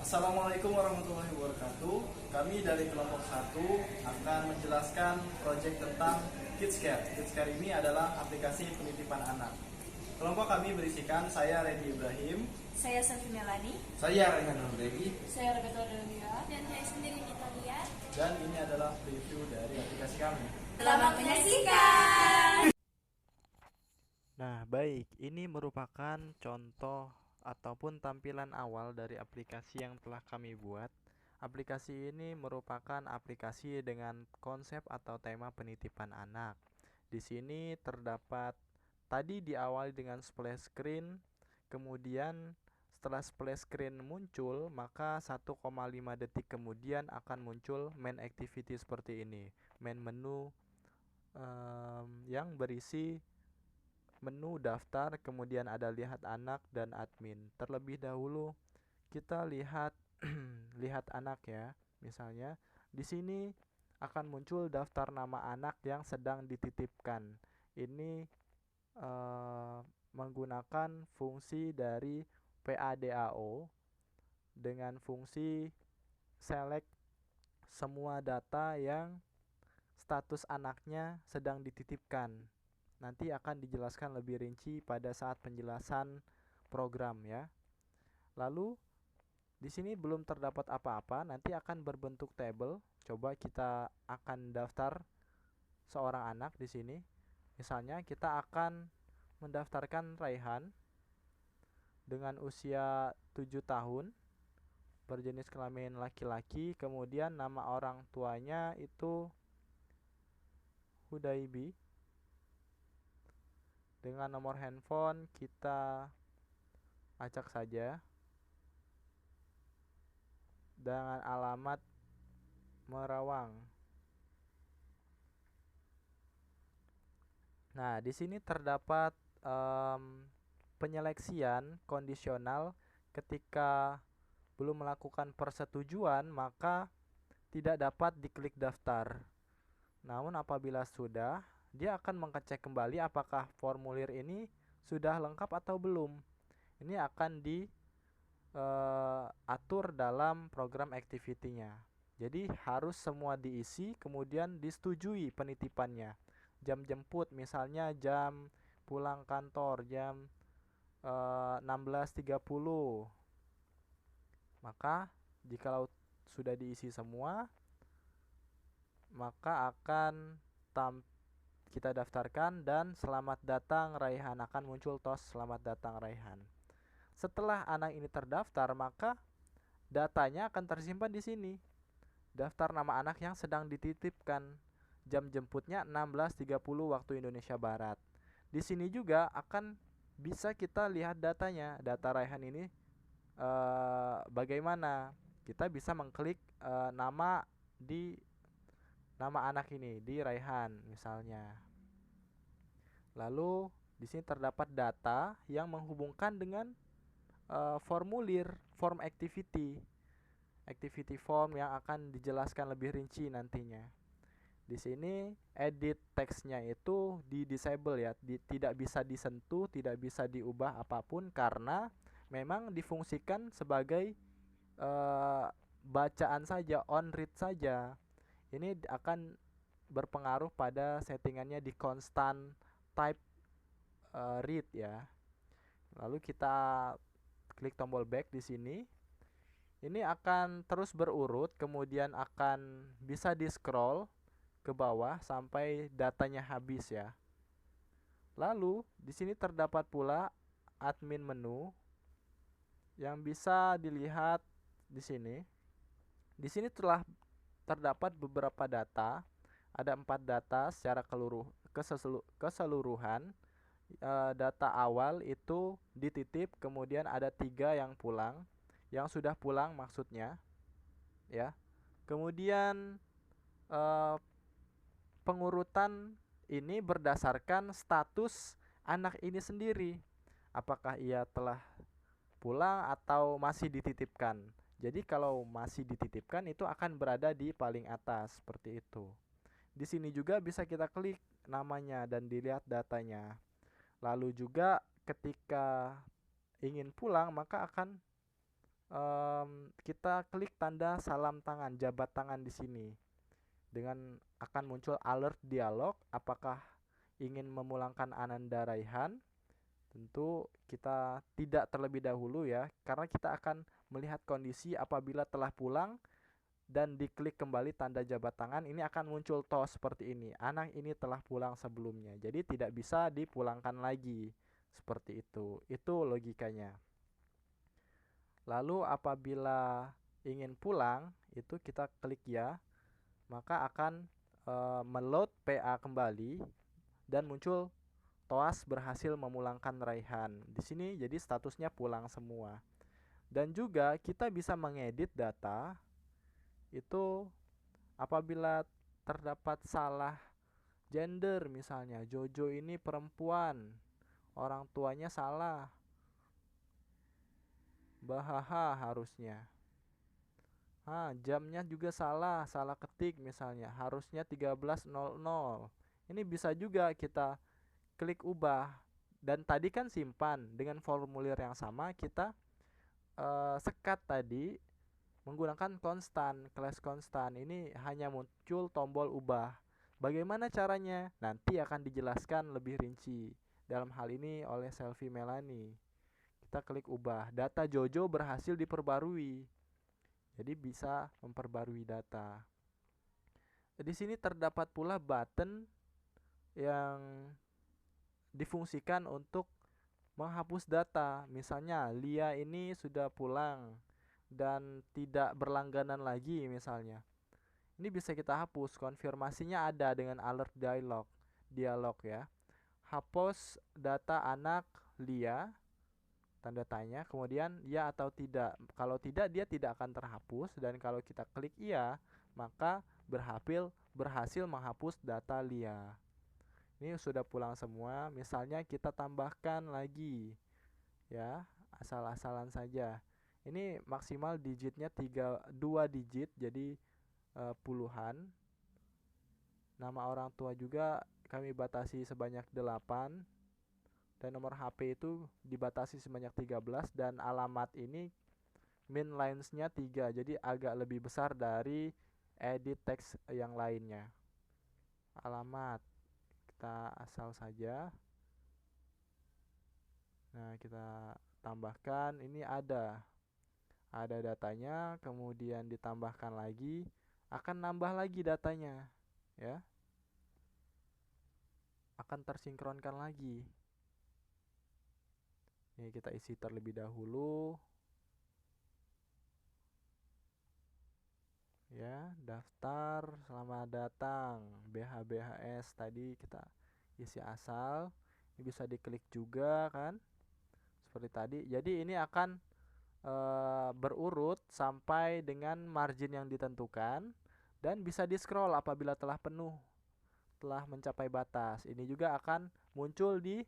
Assalamualaikum warahmatullahi wabarakatuh. Kami dari kelompok 1 akan menjelaskan proyek tentang KidsCare. KidsCare ini adalah aplikasi penitipan anak. Kelompok kami berisikan saya Randy Ibrahim, Saya Safi Melani. saya Rehan Regi, Saya Rebecca Delia. Dan saya sendiri Natalia. dan ini adalah preview dari aplikasi kami. Selamat menyaksikan. Nah, baik, ini merupakan contoh ataupun tampilan awal dari aplikasi yang telah kami buat. Aplikasi ini merupakan aplikasi dengan konsep atau tema penitipan anak. Di sini terdapat tadi diawali dengan splash screen, kemudian setelah splash screen muncul, maka 1,5 detik kemudian akan muncul main activity seperti ini. Main menu yang berisi menu daftar, kemudian ada lihat anak dan admin. Terlebih dahulu kita lihat lihat anak ya. Misalnya di sini akan muncul daftar nama anak yang sedang dititipkan. Ini menggunakan fungsi dari PADAO dengan fungsi select semua data yang status anaknya sedang dititipkan. Nanti akan dijelaskan lebih rinci pada saat penjelasan program ya. Lalu di sini belum terdapat apa-apa, nanti akan berbentuk tabel. Coba kita akan daftar seorang anak di sini. Misalnya kita akan mendaftarkan Raihan dengan usia 7 tahun, berjenis kelamin laki-laki, kemudian nama orang tuanya itu Hudaibi. Dengan nomor handphone kita acak saja dengan alamat Merawang. Nah, di sini terdapat penyeleksian kondisional. Ketika belum melakukan persetujuan, maka tidak dapat diklik daftar. Namun apabila sudah, dia akan mengecek kembali apakah formulir ini sudah lengkap atau belum. Ini akan diatur dalam program activity-nya. Jadi harus semua diisi, kemudian disetujui penitipannya. Jam jemput misalnya jam pulang kantor jam 16.30. Maka jikalau sudah diisi semua, maka akan kita daftarkan dan selamat datang Raihan, akan muncul tos selamat datang Raihan. Setelah anak ini terdaftar, maka datanya akan tersimpan di sini. Daftar nama anak yang sedang dititipkan. Jam jemputnya 16.30 waktu Indonesia Barat. Di sini juga akan bisa kita lihat datanya. Data Raihan ini bagaimana? Kita bisa mengklik nama anak ini di Raihan misalnya. Lalu di sini terdapat data yang menghubungkan dengan formulir form activity form yang akan dijelaskan lebih rinci nantinya. Di sini edit teksnya itu di disable ya, tidak bisa disentuh, tidak bisa diubah apapun karena memang difungsikan sebagai bacaan saja, on read saja. Ini akan berpengaruh pada settingannya di constant type read ya. Lalu kita klik tombol back di sini. Ini akan terus berurut, kemudian akan bisa di scroll ke bawah sampai datanya habis ya. Lalu di sini terdapat pula admin menu yang bisa dilihat di sini. Di sini telah terdapat beberapa data, ada 4 data secara keseluruhan. Data awal itu dititip, kemudian ada 3 yang pulang, yang sudah pulang maksudnya, ya. Kemudian pengurutan ini berdasarkan status anak ini sendiri, apakah ia telah pulang atau masih dititipkan. Jadi kalau masih dititipkan itu akan berada di paling atas seperti itu. Di sini juga bisa kita klik namanya dan dilihat datanya. Lalu juga ketika ingin pulang maka akan kita klik tanda salam tangan, jabat tangan di sini. Dengan akan muncul alert dialog, apakah ingin memulangkan Ananda Raihan. Tentu kita tidak terlebih dahulu ya, karena kita akan melihat kondisi apabila telah pulang dan diklik kembali tanda jabat tangan, ini akan muncul tos seperti ini. Anak ini telah pulang sebelumnya, jadi tidak bisa dipulangkan lagi. Seperti itu. Itu logikanya. Lalu apabila ingin pulang, itu kita klik ya, maka akan meload PA kembali dan muncul Toas berhasil memulangkan Raihan. Di sini jadi statusnya pulang semua. Dan juga kita bisa mengedit data itu apabila terdapat salah gender, misalnya Jojo ini perempuan, orang tuanya salah, Bahaha harusnya. Jamnya juga salah ketik misalnya, harusnya 13.00. Ini bisa juga kita klik ubah. Dan tadi kan simpan dengan formulir yang sama, kita sekat tadi menggunakan konstan, class konstan. Ini hanya muncul tombol ubah. Bagaimana caranya? Nanti akan dijelaskan lebih rinci dalam hal ini oleh Selvi Melani. Kita klik ubah. Data Jojo berhasil diperbarui. Jadi bisa memperbarui data. Di sini terdapat pula button yang difungsikan untuk menghapus data. Misalnya Lia ini sudah pulang dan tidak berlangganan lagi misalnya. Ini bisa kita hapus. Konfirmasinya ada dengan alert dialog ya. Hapus data anak Lia, tanda tanya, kemudian ya atau tidak. Kalau tidak, dia tidak akan terhapus, dan kalau kita klik iya, maka berhasil menghapus data Lia. Ini sudah pulang semua. Misalnya kita tambahkan lagi ya, asal-asalan saja. Ini maksimal digitnya 2 digit, jadi puluhan. Nama orang tua juga kami batasi sebanyak 8. Dan nomor HP itu dibatasi sebanyak 13, dan alamat ini min lines-nya 3, jadi agak lebih besar dari edit text yang lainnya. Alamat kita asal saja. Nah, kita tambahkan, ini ada datanya, kemudian ditambahkan lagi, akan nambah lagi datanya ya, akan tersinkronkan lagi. Ini kita isi terlebih dahulu ya, daftar selamat datang BHBHS, tadi kita isi asal. Ini bisa diklik juga kan, seperti tadi. Jadi ini akan berurut sampai dengan margin yang ditentukan, dan bisa di scroll apabila telah penuh, telah mencapai batas. Ini juga akan muncul di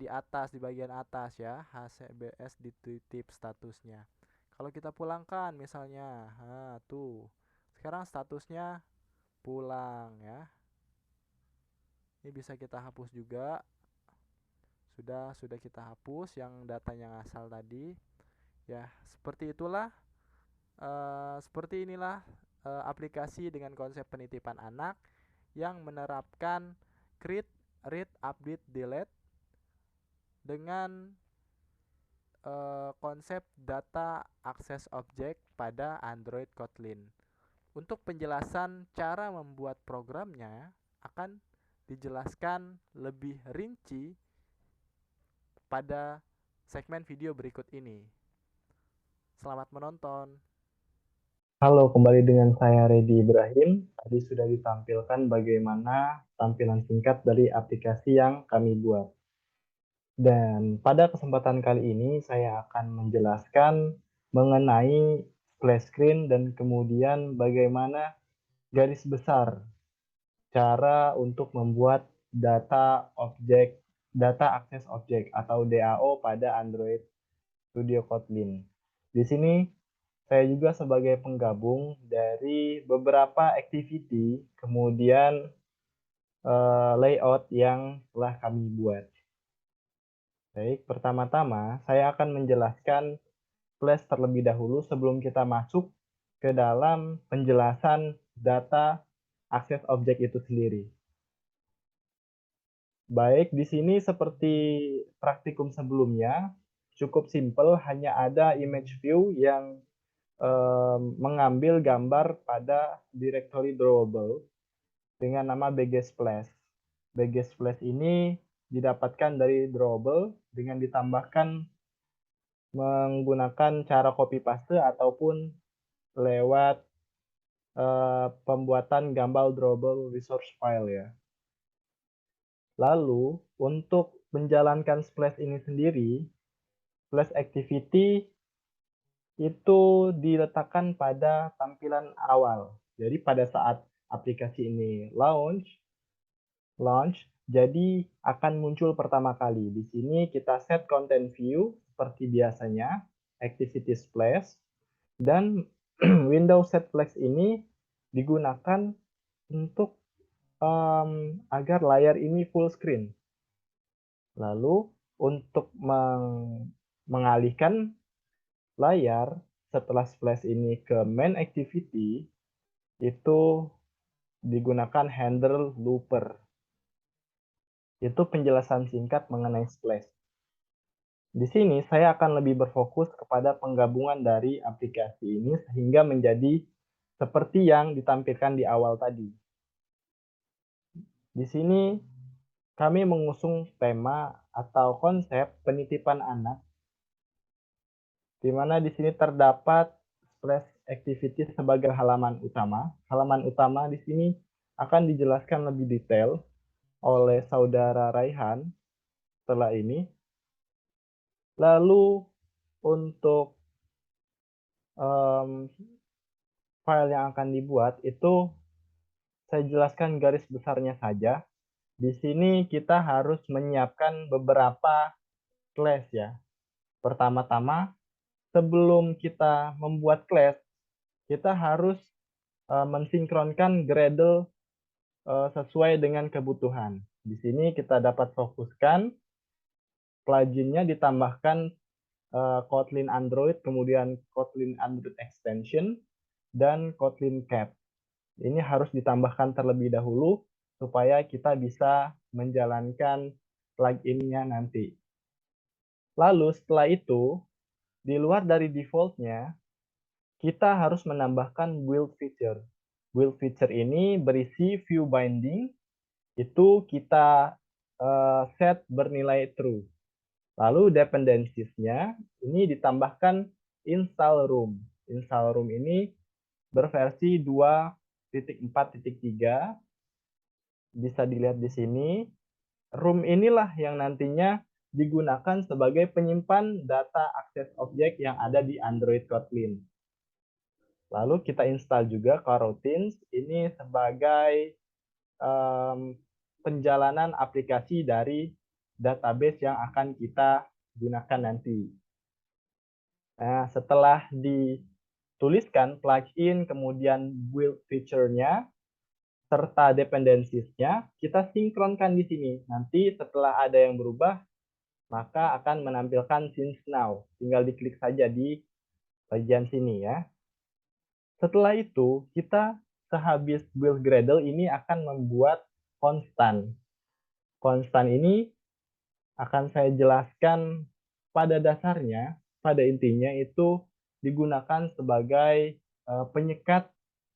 atas, di bagian atas ya, HCBS dititip statusnya. Kalau kita pulangkan misalnya, tuh sekarang statusnya pulang ya. Ini bisa kita hapus juga. Sudah kita hapus yang datanya ngasal tadi ya. Seperti itulah seperti inilah aplikasi dengan konsep penitipan anak yang menerapkan create, read, update, delete dengan konsep data access object pada Android Kotlin. Untuk penjelasan cara membuat programnya akan dijelaskan lebih rinci pada segmen video berikut ini. Selamat menonton. Halo, kembali dengan saya Redi Ibrahim. Tadi sudah ditampilkan bagaimana tampilan singkat dari aplikasi yang kami buat. Dan pada kesempatan kali ini saya akan menjelaskan mengenai splash screen dan kemudian bagaimana garis besar cara untuk membuat data access object atau DAO pada Android Studio Kotlin. Di sini saya juga sebagai penggabung dari beberapa activity kemudian layout yang telah kami buat. Baik, pertama-tama saya akan menjelaskan Splash terlebih dahulu sebelum kita masuk ke dalam penjelasan data akses objek itu sendiri. Baik, di sini seperti praktikum sebelumnya, cukup simple, hanya ada image view yang mengambil gambar pada directory drawable dengan nama bgsplash. Bgsplash ini didapatkan dari drawable dengan ditambahkan menggunakan cara copy paste ataupun lewat pembuatan gambar drawable resource file ya. Lalu untuk menjalankan splash ini sendiri, splash activity itu diletakkan pada tampilan awal. Jadi pada saat aplikasi ini launch, jadi akan muncul pertama kali. Di sini kita set content view seperti biasanya, activity splash, dan window set flex ini digunakan untuk agar layar ini full screen. Lalu untuk mengalihkan layar setelah splash ini ke main activity itu digunakan handle looper. Itu penjelasan singkat mengenai splash. Di sini saya akan lebih berfokus kepada penggabungan dari aplikasi ini sehingga menjadi seperti yang ditampilkan di awal tadi. Di sini kami mengusung tema atau konsep penitipan anak, di mana di sini terdapat splash activity sebagai halaman utama. Halaman utama di sini akan dijelaskan lebih detail oleh saudara Raihan setelah ini. Lalu untuk file yang akan dibuat itu saya jelaskan garis besarnya saja. Di sini kita harus menyiapkan beberapa class ya. Pertama-tama, sebelum kita membuat class, kita harus mensinkronkan Gradle sesuai dengan kebutuhan. Di sini kita dapat fokuskan pluginnya ditambahkan Kotlin Android, kemudian Kotlin Android Extension, dan Kotlin Cat. Ini harus ditambahkan terlebih dahulu supaya kita bisa menjalankan plugin-nya nanti. Lalu setelah itu, di luar dari default-nya, kita harus menambahkan build feature. Build feature ini berisi view binding, itu kita set bernilai true. Lalu dependencies-nya ini ditambahkan install room. Install room ini berversi 2.4.3. Bisa dilihat di sini. Room inilah yang nantinya digunakan sebagai penyimpan data akses objek yang ada di Android Kotlin. Lalu kita install juga coroutines ini sebagai penjalanan aplikasi dari database yang akan kita gunakan nanti. Nah, setelah dituliskan plugin, kemudian build feature-nya, serta dependencies-nya, kita sinkronkan di sini. Nanti setelah ada yang berubah, maka akan menampilkan since now. Tinggal diklik saja di bagian sini ya. Setelah itu, kita sehabis build Gradle ini akan membuat konstan. Konstan ini akan saya jelaskan pada dasarnya, pada intinya itu digunakan sebagai penyekat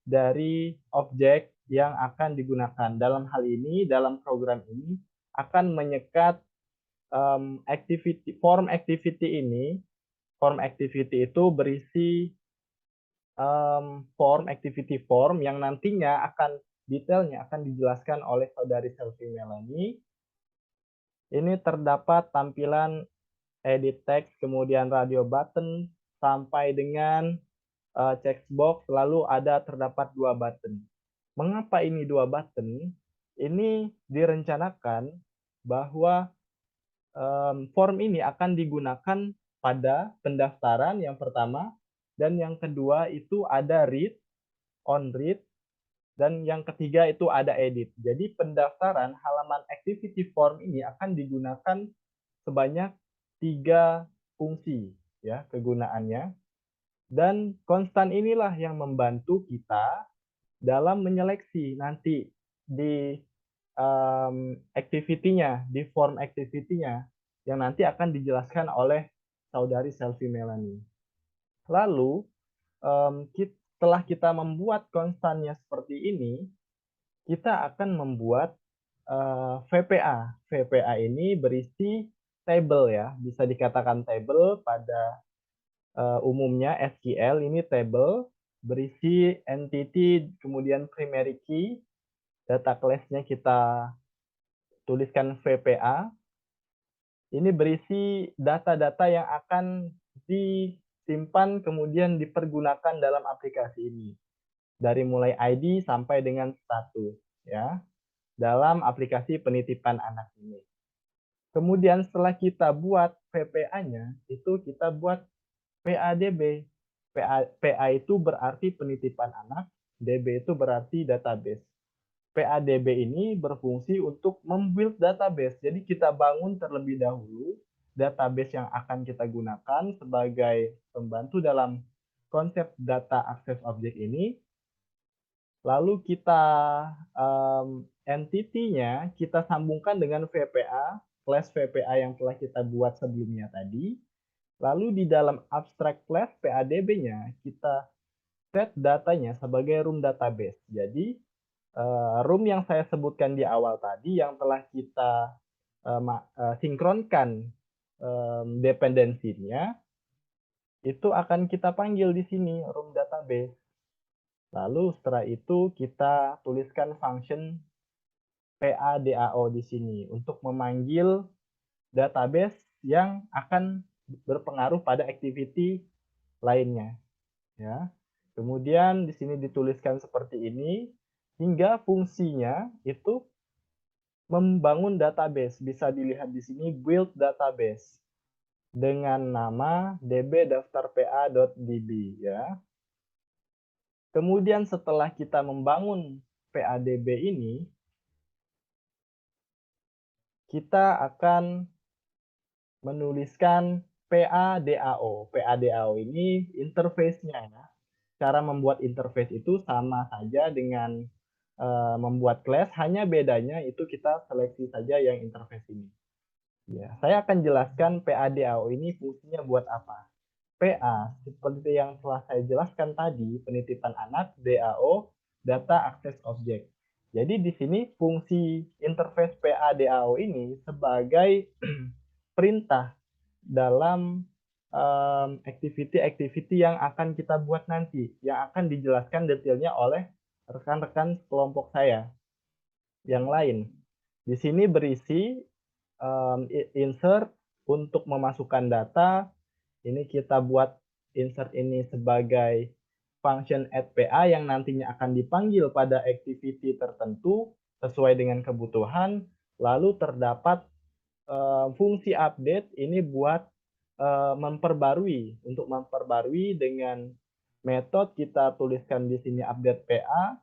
dari objek yang akan digunakan. Dalam hal ini, dalam program ini akan menyekat form activity ini. Form activity itu berisi activity form yang nantinya akan detailnya akan dijelaskan oleh saudari Selvi Melanie. Ini terdapat tampilan edit text, kemudian radio button, sampai dengan checkbox, lalu terdapat 2 button. Mengapa ini 2 button? Ini direncanakan bahwa form ini akan digunakan pada pendaftaran yang pertama, dan yang kedua itu ada read, on read, dan yang ketiga itu ada edit. Jadi pendaftaran halaman activity form ini akan digunakan sebanyak 3 fungsi. ya kegunaannya. Dan konstan inilah yang membantu kita dalam menyeleksi nanti di activity-nya, di form activity-nya yang nanti akan dijelaskan oleh saudari Selvi Melanie. Lalu setelah kita membuat konstannya seperti ini, kita akan membuat VPA. VPA ini berisi table ya, bisa dikatakan table pada umumnya SQL ini table berisi entity, kemudian primary key, data class-nya kita tuliskan VPA. Ini berisi data-data yang akan disimpan kemudian dipergunakan dalam aplikasi ini. Dari mulai ID sampai dengan status ya dalam aplikasi penitipan anak ini. Kemudian setelah kita buat VPA-nya, itu kita buat PADB. PA itu berarti penitipan anak, DB itu berarti database. PADB ini berfungsi untuk membuild database. Jadi kita bangun terlebih dahulu database yang akan kita gunakan sebagai pembantu dalam konsep data access object ini. Lalu kita entity-nya kita sambungkan dengan VPA, class VPA yang telah kita buat sebelumnya tadi. Lalu di dalam abstract class PADB-nya kita set datanya sebagai room database. Jadi room yang saya sebutkan di awal tadi yang telah kita sinkronkan dependensinya itu akan kita panggil di sini room database. Lalu setelah itu kita tuliskan function PADAO di sini untuk memanggil database yang akan berpengaruh pada activity lainnya. Ya. Kemudian di sini dituliskan seperti ini hingga fungsinya itu membangun database. Bisa dilihat di sini build database dengan nama db-daftar-pa.db ya. Kemudian setelah kita membangun PADB ini, kita akan menuliskan PADAO. PADAO ini interface-nya ya. Cara membuat interface itu sama saja dengan membuat class, hanya bedanya itu kita seleksi saja yang interface ini. Ya, saya akan jelaskan PADAO ini fungsinya buat apa. PA, seperti yang telah saya jelaskan tadi, penitipan anak, DAO, data access object. Jadi di sini fungsi interface PADAO ini sebagai perintah dalam activity-activity yang akan kita buat nanti, yang akan dijelaskan detailnya oleh rekan-rekan kelompok saya yang lain. Di sini berisi insert untuk memasukkan data. Ini kita buat insert ini sebagai function add_pa yang nantinya akan dipanggil pada activity tertentu sesuai dengan kebutuhan. Lalu terdapat fungsi update ini buat untuk memperbarui dengan metode kita tuliskan di sini update PA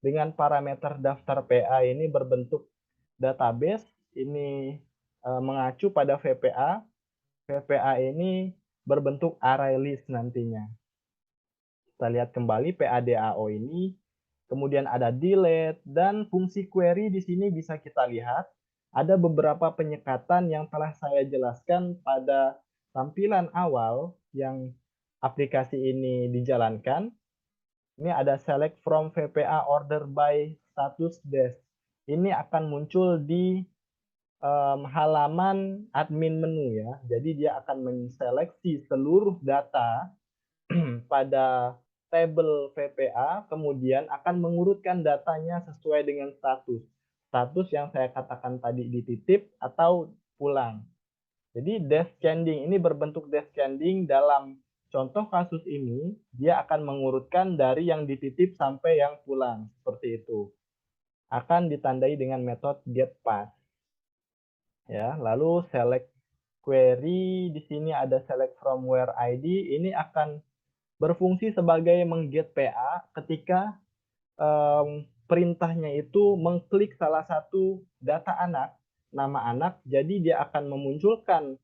dengan parameter daftar PA ini berbentuk database ini mengacu pada VPA. VPA ini berbentuk array list nantinya. Kita lihat kembali PADAO ini, kemudian ada delete dan fungsi query di sini bisa kita lihat ada beberapa penyekatan yang telah saya jelaskan pada tampilan awal yang aplikasi ini dijalankan. Ini ada select from VPA order by status dash. Ini akan muncul di halaman admin menu ya. Jadi dia akan menseleksi seluruh data pada tabel VPA, kemudian akan mengurutkan datanya sesuai dengan status. Status yang saya katakan tadi dititip atau pulang. Jadi descending ini berbentuk descending dalam contoh kasus ini, dia akan mengurutkan dari yang dititip sampai yang pulang. Seperti itu. Akan ditandai dengan metode getPath. Ya, lalu select query di sini ada select from where ID ini akan berfungsi sebagai mengget PA ketika perintahnya itu mengklik salah satu data anak, nama anak, jadi dia akan memunculkan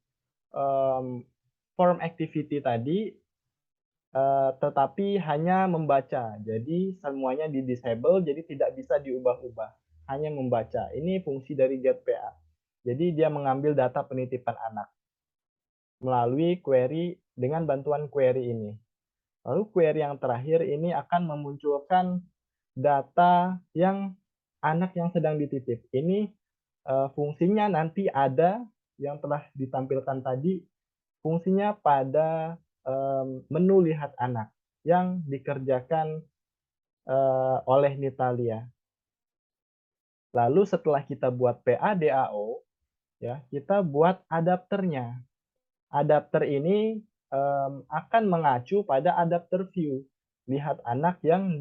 form activity tadi, tetapi hanya membaca. Jadi semuanya di-disable, jadi tidak bisa diubah-ubah. Hanya membaca. Ini fungsi dari getPA. Jadi dia mengambil data penitipan anak melalui query dengan bantuan query ini. Lalu query yang terakhir ini akan memunculkan data yang anak yang sedang dititip. Ini fungsinya nanti ada yang telah ditampilkan tadi, fungsinya pada menu lihat anak yang dikerjakan oleh Nitalia. Lalu setelah kita buat PADAO, ya, kita buat adapternya. Adapter ini akan mengacu pada adapter view. Lihat anak yang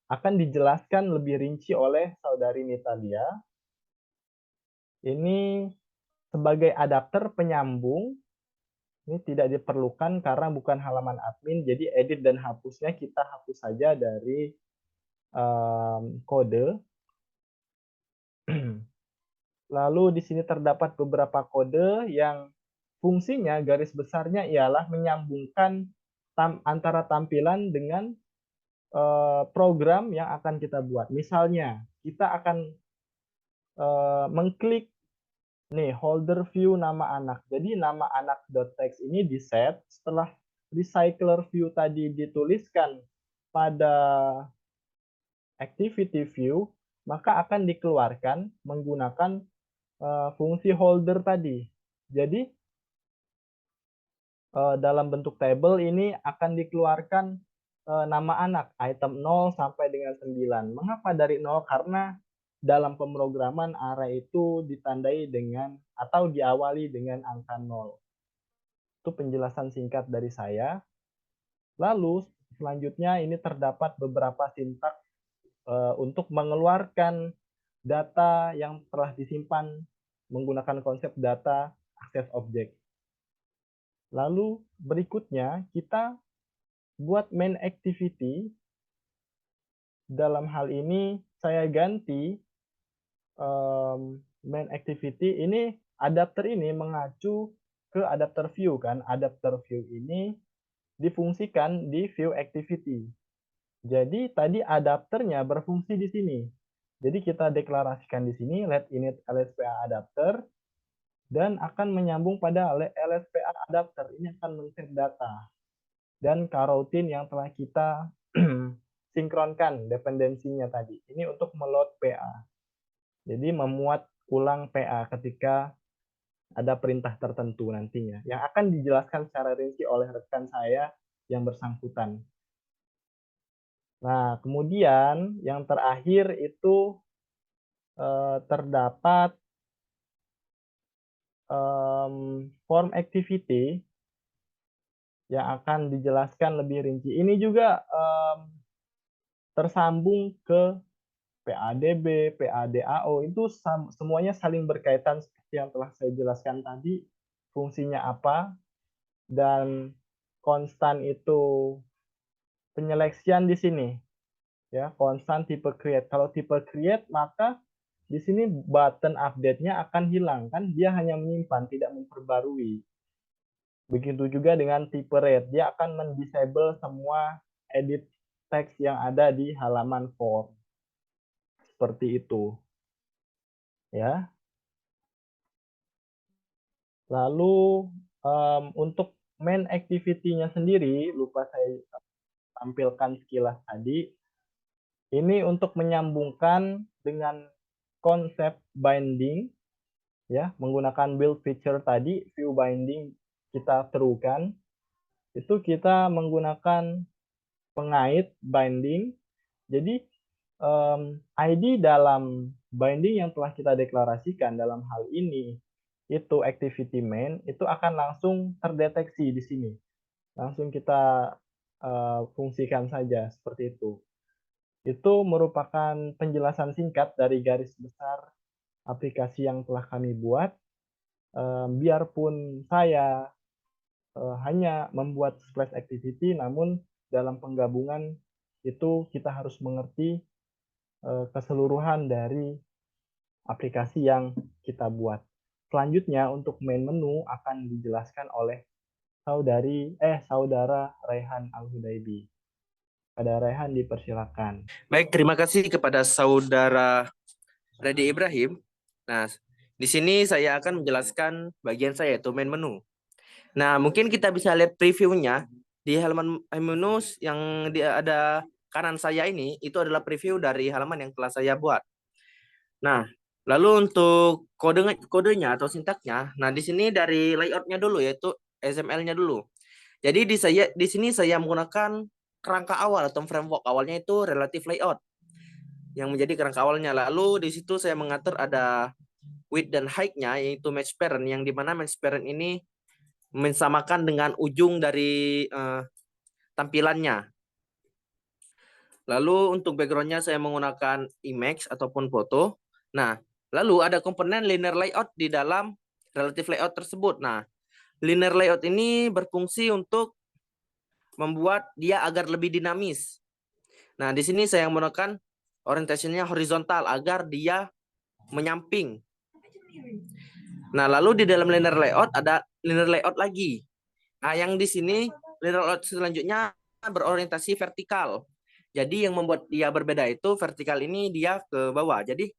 akan dijelaskan lebih rinci oleh saudari Nitalia. Ini sebagai adapter penyambung, ini tidak diperlukan karena bukan halaman admin, jadi edit dan hapusnya kita hapus saja dari kode. Lalu di sini terdapat beberapa kode yang fungsinya garis besarnya ialah menyambungkan antara tampilan dengan program yang akan kita buat. Misalnya, kita akan mengklik nih holder view nama anak. Jadi nama anak.txt ini di-set setelah recycler view tadi dituliskan pada activity view, maka akan dikeluarkan menggunakan fungsi holder tadi. Jadi dalam bentuk table ini akan dikeluarkan nama anak item 0 sampai dengan 9. Mengapa dari 0? Karena dalam pemrograman array itu ditandai dengan atau diawali dengan angka 0. Itu penjelasan singkat dari saya. Lalu selanjutnya ini terdapat beberapa sintaks untuk mengeluarkan data yang telah disimpan menggunakan konsep data access object. Lalu berikutnya kita buat main activity. Dalam hal ini saya ganti main activity ini, adapter ini mengacu ke adapter view kan. Adapter view ini difungsikan di view activity. Jadi tadi adapternya berfungsi di sini. Jadi kita deklarasikan di sini let init lspa adapter dan akan menyambung pada lspa adapter. Ini akan men-set data dan coroutine yang telah kita sinkronkan dependensinya tadi. Ini untuk meload PA. Jadi memuat ulang PA ketika ada perintah tertentu nantinya yang akan dijelaskan secara rinci oleh rekan saya yang bersangkutan. Nah, kemudian yang terakhir itu terdapat form activity yang akan dijelaskan lebih rinci. Ini juga tersambung ke PADB, PADAO, itu semuanya saling berkaitan seperti yang telah saya jelaskan tadi, fungsinya apa, dan konstan itu penyeleksian di sini. Ya, konstan tipe create. Kalau tipe create, maka di sini button update-nya akan hilang, kan dia hanya menyimpan, tidak memperbarui. Begitu juga dengan tipe read, dia akan mendisable semua edit teks yang ada di halaman form. Seperti itu. Ya. Lalu untuk main activity-nya sendiri, lupa saya tampilkan sekilas tadi. Ini untuk menyambungkan dengan konsep binding, ya, menggunakan build feature tadi, view binding kita terukan. Itu kita menggunakan pengait binding. Jadi ID dalam binding yang telah kita deklarasikan dalam hal ini itu activity main itu akan langsung terdeteksi di sini. Langsung kita fungsikan saja seperti itu. Itu merupakan penjelasan singkat dari garis besar aplikasi yang telah kami buat. Biarpun saya hanya membuat splash activity, namun dalam penggabungan itu kita harus mengerti keseluruhan dari aplikasi yang kita buat. selanjutnya untuk main menu akan dijelaskan oleh saudara Raihan Al-Hudaibi. Pada Raihan dipersilakan. Baik, terima kasih kepada saudara Redi Ibrahim. Nah, di sini saya akan menjelaskan bagian saya yaitu main menu. Nah, mungkin kita bisa lihat previewnya di halaman menu yang ada kanan saya ini, itu adalah preview dari halaman yang telah saya buat. Nah, lalu untuk kodenya atau sintaknya, nah di sini dari layoutnya dulu yaitu XML-nya dulu. Jadi di sini saya menggunakan kerangka awal atau framework awalnya itu relative layout yang menjadi kerangka awalnya. Lalu di situ saya mengatur ada width dan height-nya yaitu match parent, yang dimana match parent ini mensamakan dengan ujung dari tampilannya. Lalu untuk background-nya saya menggunakan image ataupun foto. Nah, lalu ada komponen linear layout di dalam relative layout tersebut. Nah, linear layout ini berfungsi untuk membuat dia agar lebih dinamis. Nah, di sini saya menggunakan orientation-nya horizontal agar dia menyamping. Nah, lalu di dalam linear layout ada linear layout lagi. Nah, yang di sini linear layout selanjutnya berorientasi vertikal. Jadi yang membuat dia berbeda itu vertikal ini dia ke bawah. Jadi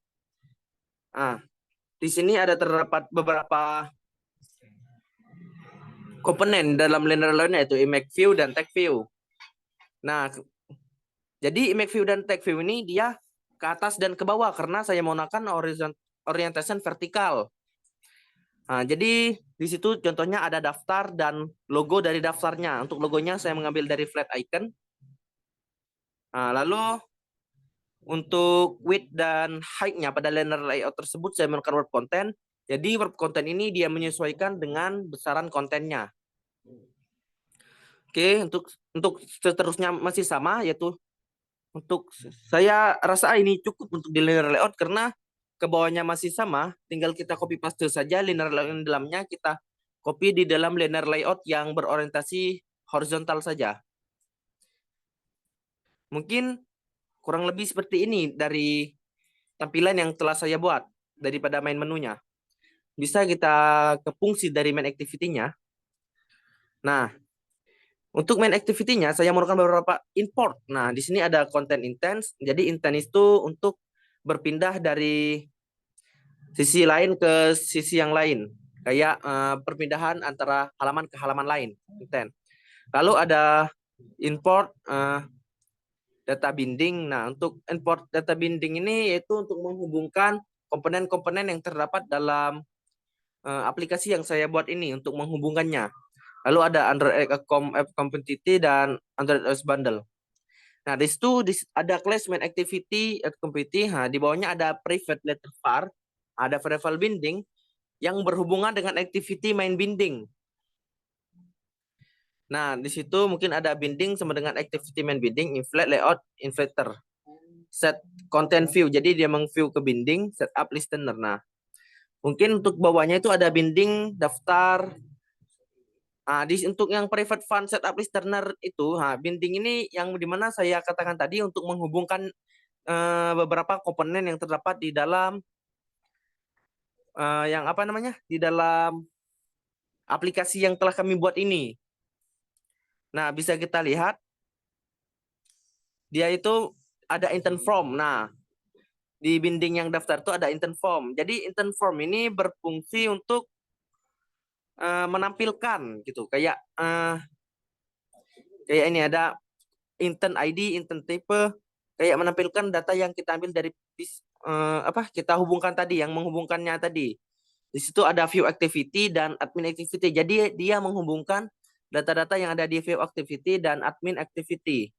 di sini ada terdapat beberapa komponen dalam linear layout yaitu image view dan text view. Nah, jadi image view dan text view ini dia ke atas dan ke bawah karena saya menggunakan orientation vertikal. Nah, jadi di situ contohnya ada daftar dan logo dari daftarnya. Untuk logonya saya mengambil dari flat icon. Nah, lalu untuk width dan height-nya pada linear layout tersebut saya menggunakan word content. Jadi word content ini dia menyesuaikan dengan besaran kontennya. Oke, untuk seterusnya masih sama, yaitu untuk saya rasa ini cukup untuk di linear layout karena ke bawahnya masih sama, tinggal kita copy paste saja linear layout di dalamnya, kita copy di dalam linear layout yang berorientasi horizontal saja. Mungkin kurang lebih seperti ini dari tampilan yang telah saya buat daripada main menunya. Bisa kita ke fungsi dari main activity-nya. Nah, untuk main activity-nya saya menggunakan beberapa import. Nah, di sini ada content intent. Jadi intent itu untuk berpindah dari sisi lain ke sisi yang lain. Kayak perpindahan antara halaman ke halaman lain. Intent. Lalu ada import data binding. Nah, untuk import data binding ini yaitu untuk menghubungkan komponen-komponen yang terdapat dalam aplikasi yang saya buat ini untuk menghubungkannya. Lalu ada Android App Community dan Android OS Bundle. Nah, di situ ada class main activity at community. Nah, di bawahnya ada private letter var, ada variable binding yang berhubungan dengan activity main binding. Nah, di situ mungkin ada binding sama dengan activity main binding, inflate layout, inflator, set content view. Jadi dia meng-view ke binding, setup listener. Nah, mungkin untuk bawahnya itu ada binding daftar. Untuk yang private fund setup listener itu, binding ini yang dimana saya katakan tadi untuk menghubungkan beberapa komponen yang terdapat di dalam di dalam aplikasi yang telah kami buat ini. Nah, bisa kita lihat dia itu ada intent form. Nah, di binding yang daftar itu ada intent form. Jadi intent form ini berfungsi untuk menampilkan gitu, kayak ini ada intent ID, intent type, kayak menampilkan data yang kita ambil dari kita hubungkan tadi, yang menghubungkannya tadi. Di situ ada view activity dan admin activity. Jadi dia menghubungkan data-data yang ada di view activity dan admin activity.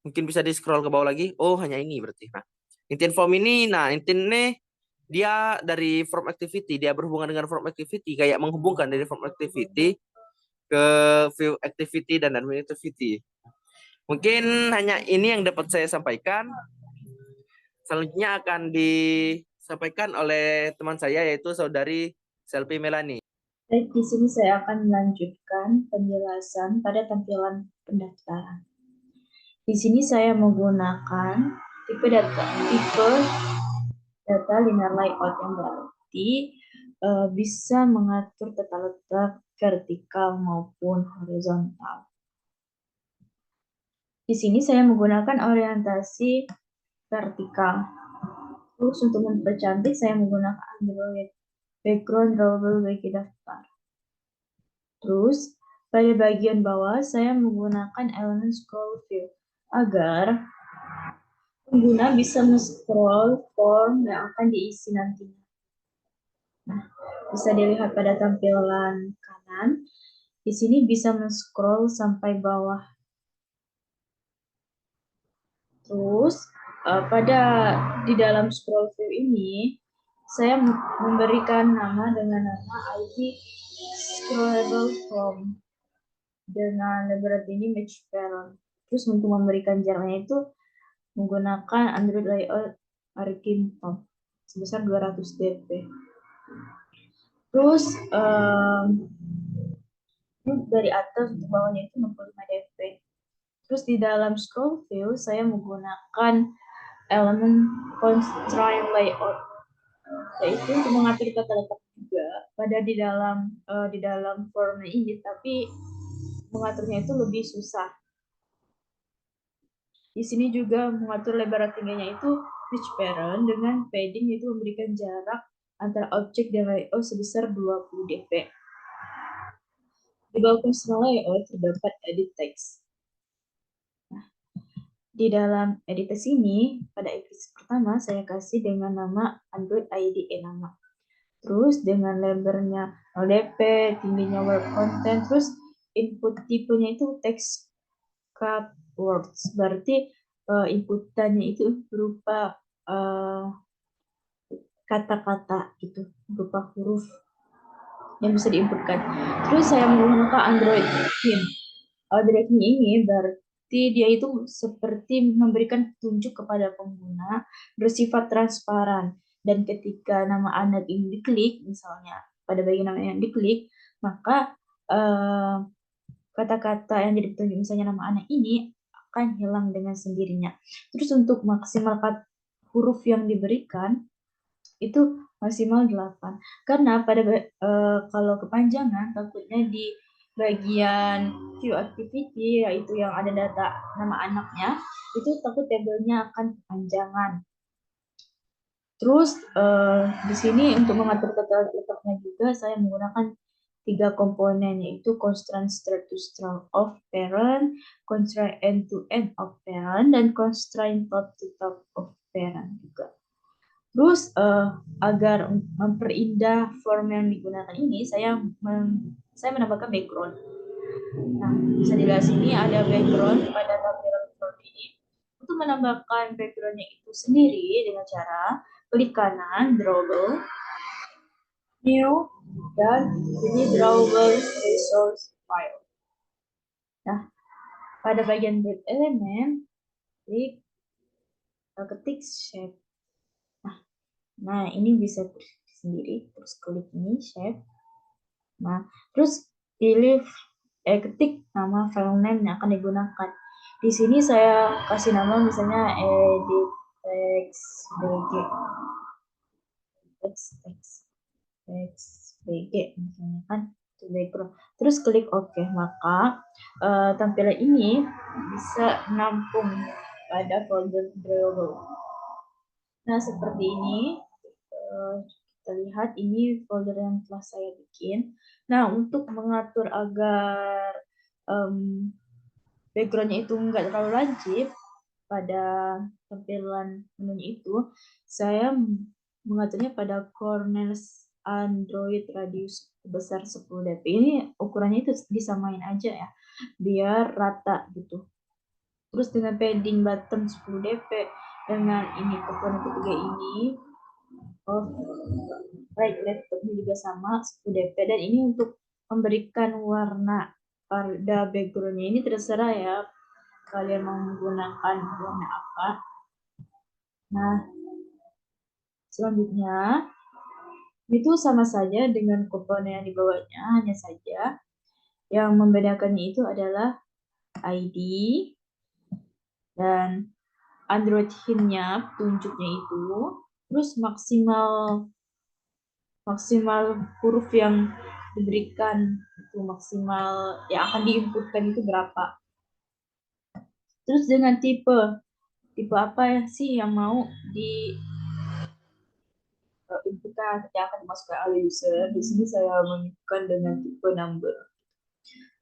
Mungkin bisa di scroll ke bawah lagi. Oh, hanya ini berarti. Nah, intent form ini, intent ini dia dari form activity, dia berhubungan dengan form activity, kayak menghubungkan dari form activity ke view activity dan admin activity. Mungkin hanya ini yang dapat saya sampaikan. Selanjutnya akan disampaikan oleh teman saya yaitu saudari Selvi Melani. Baik, di sini saya akan melanjutkan penjelasan pada tampilan pendaftaran. Di sini saya menggunakan tipe data linear layout, yang berarti bisa mengatur tata letak vertikal maupun horizontal. Di sini saya menggunakan orientasi vertikal. Terus untuk mempercantik saya menggunakan Android background drawable bagi daftar. Terus pada bagian bawah saya menggunakan elemen scroll view agar pengguna bisa men-scroll form yang akan diisi nantinya. Nah, bisa dilihat pada tampilan kanan. Di sini bisa men-scroll sampai bawah. Terus di dalam scroll view ini saya memberikan nama dengan nama ID scrollable form dengan label ini match parent. Terus untuk memberikan jaraknya itu menggunakan Android layout Archimpom sebesar 200 dp. Terus dari atas untuk bawahnya itu 65 dp. Terus di dalam scroll view saya menggunakan elemen constraint layout, yaitu untuk mengatur tata letak juga pada di dalam formnya ini, tapi mengaturnya itu lebih susah. Di sini juga mengatur lebar tingginya itu match parent dengan padding, yaitu memberikan jarak antara objek dan layout sebesar 20 dp. Di bawah constraint layout terdapat edit text. Di dalam edit ini, pada edit pertama saya kasih dengan nama Android ID nama. Terus dengan lebarnya 0 dp, tingginya word content, terus input tipenya itu text cut words. Berarti inputannya itu berupa kata-kata gitu, berupa huruf yang bisa diinputkan. Terus saya menggunakan Android Theme. Android Theme ini berarti dia itu seperti memberikan petunjuk kepada pengguna, bersifat transparan, dan ketika nama anak ini diklik, misalnya pada bagian nama yang diklik, maka kata-kata yang jadi petunjuk, misalnya nama anak ini, akan hilang dengan sendirinya. Terus untuk maksimal huruf yang diberikan itu maksimal 8. Karena kalau kepanjangan takutnya di bagian view activity, yaitu yang ada data nama anaknya, itu takut tabelnya akan kepanjangan. Terus di sini untuk mengatur tata letaknya juga saya menggunakan 3 komponen, yaitu constraint start to start of parent, constraint end to end of parent, dan constraint top to top of parent juga. Terus agar memperindah form yang digunakan ini, saya menambahkan background. Nah, bisa dilihat sini ada background pada tampilan form ini. Untuk menambahkan backgroundnya itu sendiri dengan cara klik kanan, drawable, new, dan ini drawable resource file. Nah, pada bagian build element, ketik shape. Nah, ini bisa sendiri, terus klik ini shape. Nah, terus pilih ketik nama file name yang akan digunakan. Di sini saya kasih nama misalnya edit text bg, text bg misalnya kan, itu background. Terus klik OK, maka tampilan ini bisa menampung pada folder drawable. Nah, seperti ini. Kita lihat ini folder yang telah saya bikin. Nah, untuk mengatur agar backgroundnya itu enggak terlalu lancip pada tampilan menunya itu, saya mengaturnya pada corners Android radius besar 10 dp. Ini ukurannya itu disamain aja ya, biar rata gitu. Terus dengan padding button 10 dp, dengan ini komponen ketiga ini, right laptopnya juga sama 10 dp, dan ini untuk memberikan warna pada backgroundnya ini terserah ya kalian mau menggunakan warna apa. Nah, selanjutnya itu sama saja dengan komponen yang di bawahnya, hanya saja yang membedakannya itu adalah ID dan Android hint-nya, petunjuknya itu, terus maksimal maksimal huruf yang diberikan, itu maksimal yang akan diinputkan itu berapa. Terus dengan tipe apa ya sih yang mau di inputkan yang akan dimasukkan oleh user. Di sini saya menunjukkan dengan tipe number.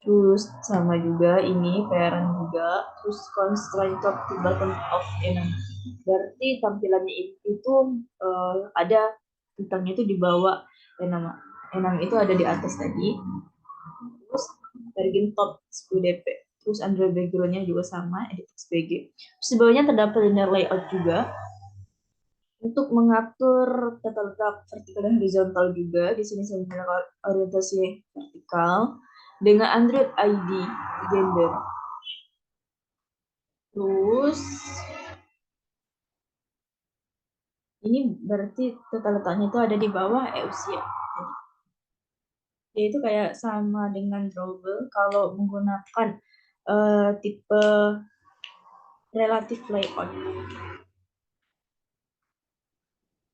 Terus sama juga ini parent juga. Terus constraint top to bottom of enum. Berarti tampilannya itu ada tentangnya itu di bawah enum. Enum itu ada di atas tadi. Terus bagian top 10 dp. Terus Android backgroundnya juga sama, edit XPG. Terus di bawahnya terdapat linear layout juga. Untuk mengatur tata letak vertikal dan horizontal juga, di sini saya menggunakan orientasi vertikal dengan Android ID gender. Terus ini berarti tata letaknya itu ada di bawah usia. Yaitu kayak sama dengan drawable kalau menggunakan tipe relative layout.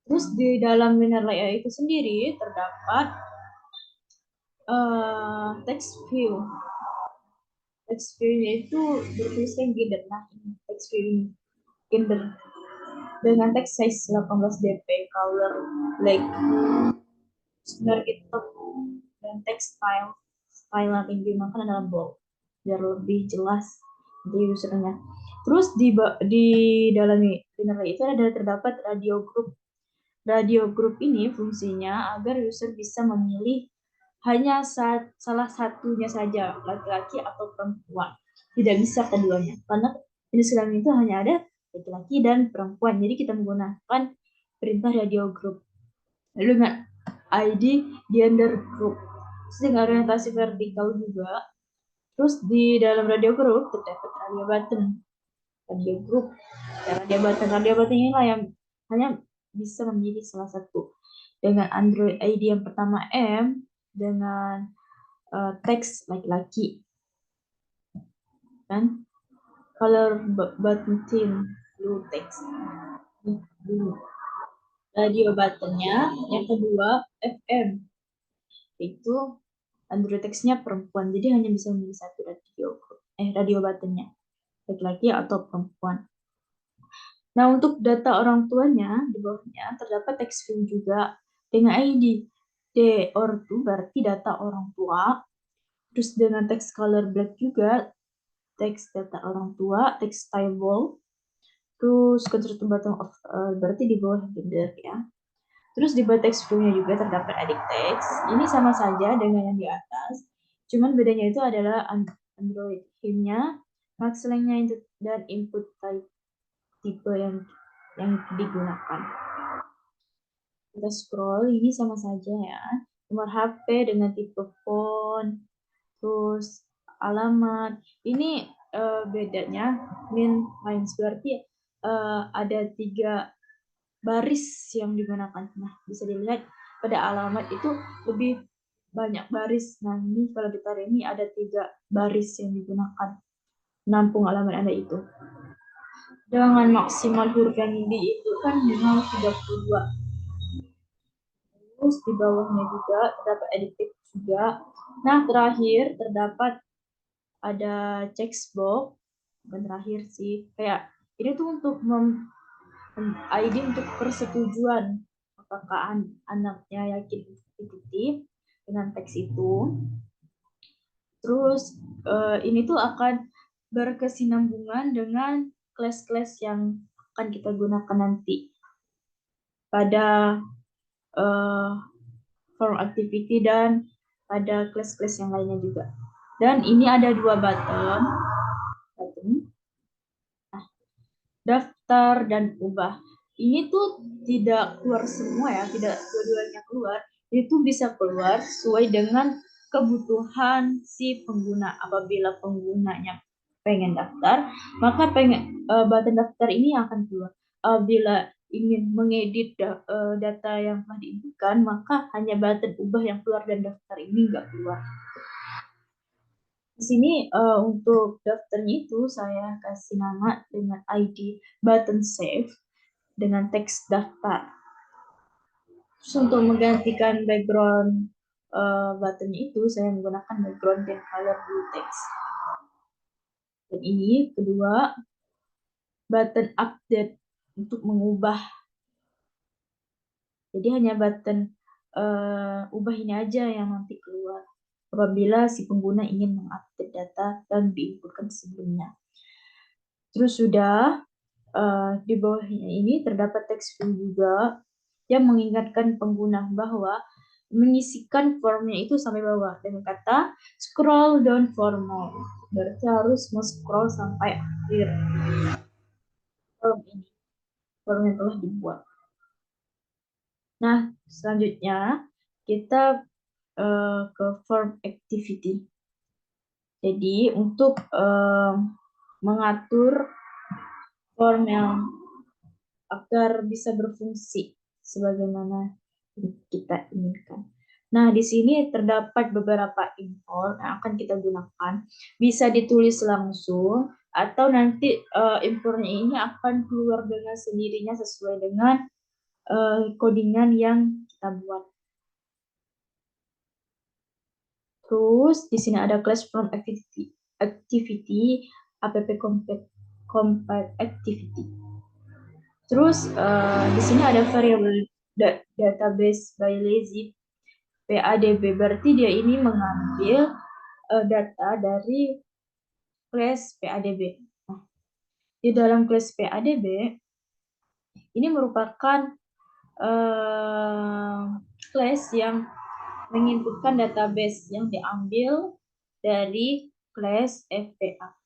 Terus di dalam linear layout itu sendiri terdapat text view. Text view itu bertuliskan gender. Nah, ini text view ini gender dengan text size 18 dp, color black, target top, dan text style yang digunakan adalah bold biar lebih jelas di usernya. Terus di dalam linear itu ada terdapat radio group. Radio group ini fungsinya agar user bisa memilih hanya salah satunya saja, laki-laki atau perempuan. Tidak bisa keduanya, karena jenis kelamin itu hanya ada laki-laki dan perempuan. Jadi kita menggunakan perintah radio group. Lalu dengan ID gender group. Terus dengan orientasi vertikal juga. Terus di dalam radio group terdapat radio button. Radio group. Radio button inilah yang hanya bisa memilih salah satu. Dengan Android ID yang pertama M, dengan teks laki-laki. Dan color button theme blue text. Radio buttonnya yang kedua FM, itu Android text-nya perempuan, jadi hanya bisa memilih satu radio buttonnya, laki-laki atau perempuan. Nah, untuk data orang tuanya di bawahnya terdapat text field juga dengan ID D or 2 berarti data orang tua. Terus dengan text color black juga teks data orang tua, text style bold. Terus control button of berarti di bawah gender ya. Terus di bawah text view-nya juga terdapat edit text. Ini sama saja dengan yang di atas. Cuman bedanya itu adalah Android theme-nya, max length-nya dan input type tipe yang digunakan. Kita scroll, ini sama saja ya. Nomor HP dengan tipe font, terus alamat. Ini bedanya min minus berarti ada 3 baris yang digunakan. Nah, bisa dilihat pada alamat itu lebih banyak baris. Nah, ini kalau ditaruh ini ada 3 baris yang digunakan menampung alamat Anda itu. Dengan maksimal huruf yang di itu kan minimal 32. Terus di bawahnya juga terdapat edit text juga. Nah, terakhir terdapat ada text box. Bukan terakhir sih, kayak ini tuh untuk ID untuk persetujuan apakah anaknya yakin ikuti dengan teks itu. Terus ini tuh akan berkesinambungan dengan kelas-kelas yang akan kita gunakan nanti pada form activity dan pada kelas-kelas yang lainnya juga. Dan ini ada 2 button. Nah, daftar dan ubah. Ini tuh tidak keluar semua ya, tidak dua-duanya keluar. Itu bisa keluar sesuai dengan kebutuhan si pengguna. Apabila penggunanya pengen daftar, maka button daftar ini akan keluar. Apabila ingin mengedit data yang telah diinputkan, maka hanya button ubah yang keluar dan daftar ini nggak keluar. Di sini untuk daftarnya itu saya kasih nama dengan ID button save dengan teks daftar. Terus untuk menggantikan background buttonnya itu saya menggunakan background dan color blue text. Dan ini kedua, button update untuk mengubah. Jadi hanya button ubah ini aja yang nanti keluar apabila si pengguna ingin mengupdate data dan diinputkan sebelumnya. Terus sudah di bawahnya ini terdapat teks field juga yang mengingatkan pengguna bahwa mengisikan formnya itu sampai bawah dengan kata scroll down for more. Berarti harus scroll sampai akhir form ini, form yang telah dibuat. Nah, selanjutnya kita ke form activity. Jadi untuk mengatur form yang agar bisa berfungsi sebagaimana kita inginkan. Nah, di sini terdapat beberapa import yang akan kita gunakan. Bisa ditulis langsung atau nanti importnya ini akan keluar dengan sendirinya sesuai dengan codingan yang kita buat. Terus di sini ada class from activity app compact activity. Terus di sini ada variable database by lazy PADB, berarti dia ini mengambil data dari class PADB. Nah, di dalam class PADB ini merupakan class yang menginputkan database yang diambil dari class FPA.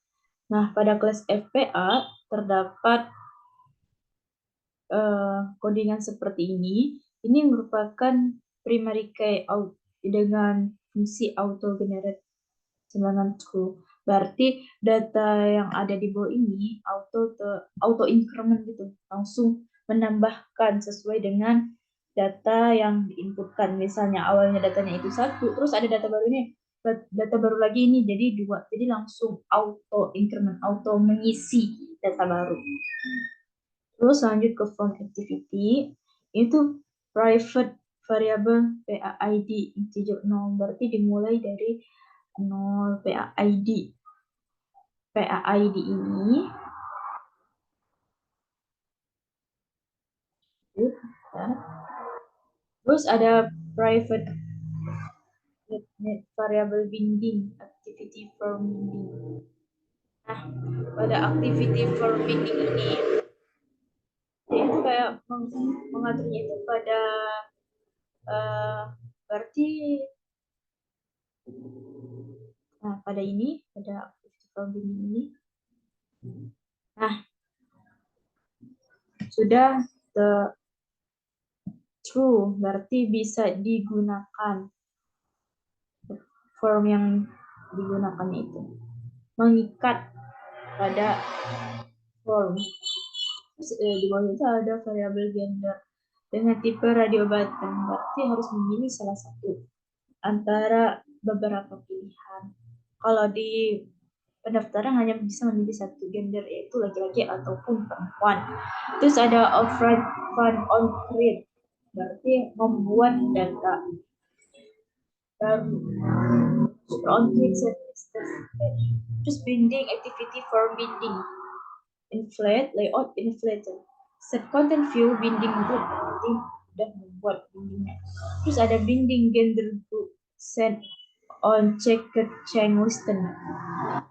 Nah, pada class FPA terdapat codingan seperti ini. Ini merupakan primary key dengan fungsi auto generate sebagai true. Berarti data yang ada di bawah ini auto increment gitu, langsung menambahkan sesuai dengan data yang diinputkan. Misalnya awalnya datanya itu 1, terus ada data baru ini, data baru lagi ini jadi 2. Jadi langsung auto increment, auto mengisi data baru. Terus lanjut ke form activity, itu private variable PAID integer 0, berarti dimulai dari 0 PAID. PAID ini terus ada private variable binding activity for binding. Nah, pada activity for binding ini dia itu kayak mengaturnya itu pada berarti pada ini, pada activity for binding ini. Nah, sudah true, berarti bisa digunakan. Form yang digunakan itu mengikat pada form. Terus, di bawah itu ada variabel gender dengan tipe radio button, berarti harus memilih salah satu antara beberapa pilihan. Kalau di pendaftaran hanya bisa memilih satu gender, yaitu laki-laki ataupun perempuan. Terus ada offline fun on create, berarti membuat data baru. On create set terus binding activity for binding inflate layout inflated set content view binding group, berarti sudah membuat bindingnya. Terus ada binding gender group set on checked chain listener.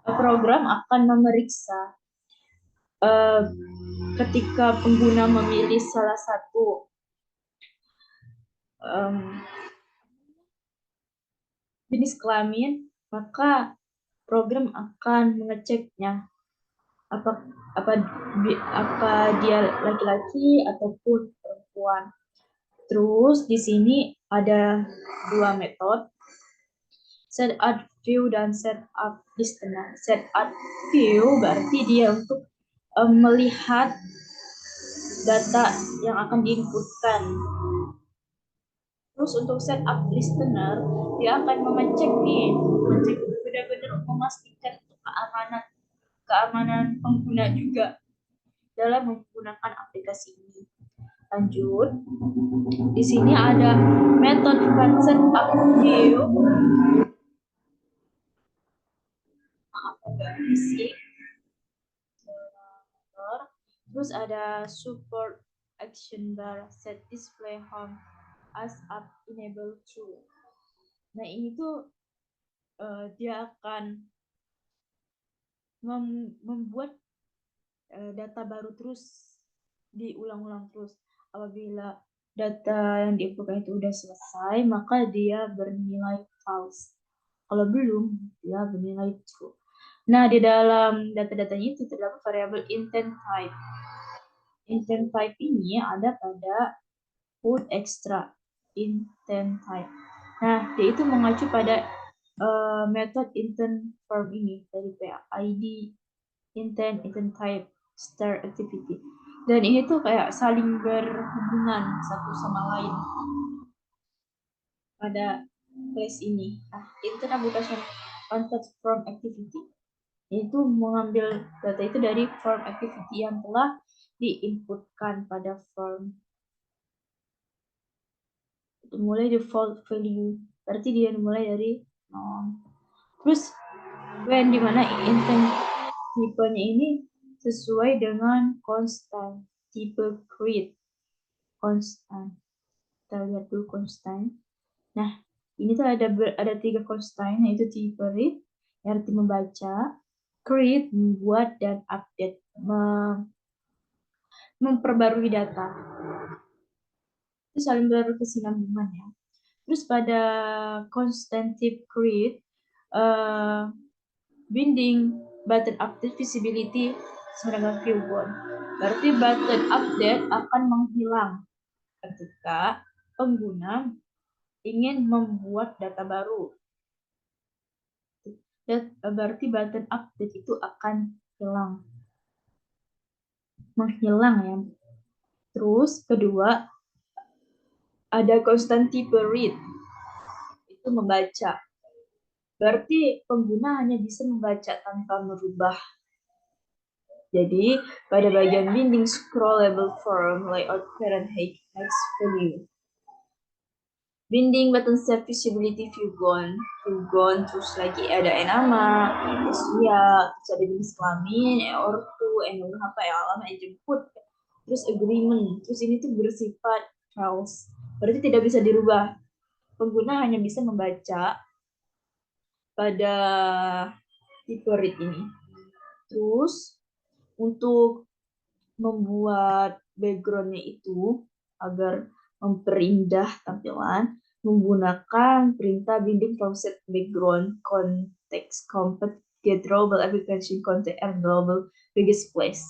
Program akan memeriksa ketika pengguna memilih salah satu jenis kelamin, maka program akan mengeceknya apa dia laki-laki ataupun perempuan. Terus di sini ada 2 metode, set up view dan set up listener. Set up view berarti dia untuk melihat data yang akan diinputkan. Terus untuk set up listener, dia akan mengecek benar-benar memastikan keamanan pengguna juga dalam menggunakan aplikasi ini. Lanjut, di sini ada method concept up view. Maaf, agak berisik. Terus ada support action bar, set display home as up enable true. Nah ini tuh dia akan membuat data baru terus diulang-ulang terus. Apabila data yang diinputkan itu udah selesai, maka dia bernilai false. Kalau belum, dia bernilai true. Nah, di dalam data-datanya itu terdapat variabel intent type. Intent type ini ada pada put extra intent type. Nah, dia itu mengacu pada method intent form ini dari PID, intent type, star activity. Dan ini tuh kayak saling berhubungan satu sama lain pada class ini. Nah, intent application context from activity. Itu mengambil data itu dari form activity yang telah diinputkan pada form. Mulai default value, berarti dia mulai dari 0. Terus when dimana intent tipenya ini sesuai dengan constant, tipe create constant. Kita lihat dulu constant. Nah, ini tuh ada 3 constant, yaitu tipe read, arti membaca, create membuat, dan update memperbarui data. Itu saling berkesinambungan ya. Terus pada constant type create, binding button update visibility sebagai view bond. Berarti button update akan menghilang ketika pengguna ingin membuat data baru. Berarti button update itu akan menghilang ya. Terus kedua ada constant type read, itu membaca. Berarti pengguna hanya bisa membaca tanpa merubah. Jadi, pada bagian binding scrollable form layout parent next value. Binding button set visibility view gone, terus lagi ada nama, usia, terus ada jenis kelamin, ortu, nomor HP, alamat, jemput, terus agreement, terus ini tuh bersifat false. Berarti tidak bisa dirubah. Pengguna hanya bisa membaca pada tipe read ini. Terus untuk membuat backgroundnya itu agar memperindah tampilan, menggunakan perintah binding from set background context compat get global application content and global biggest place.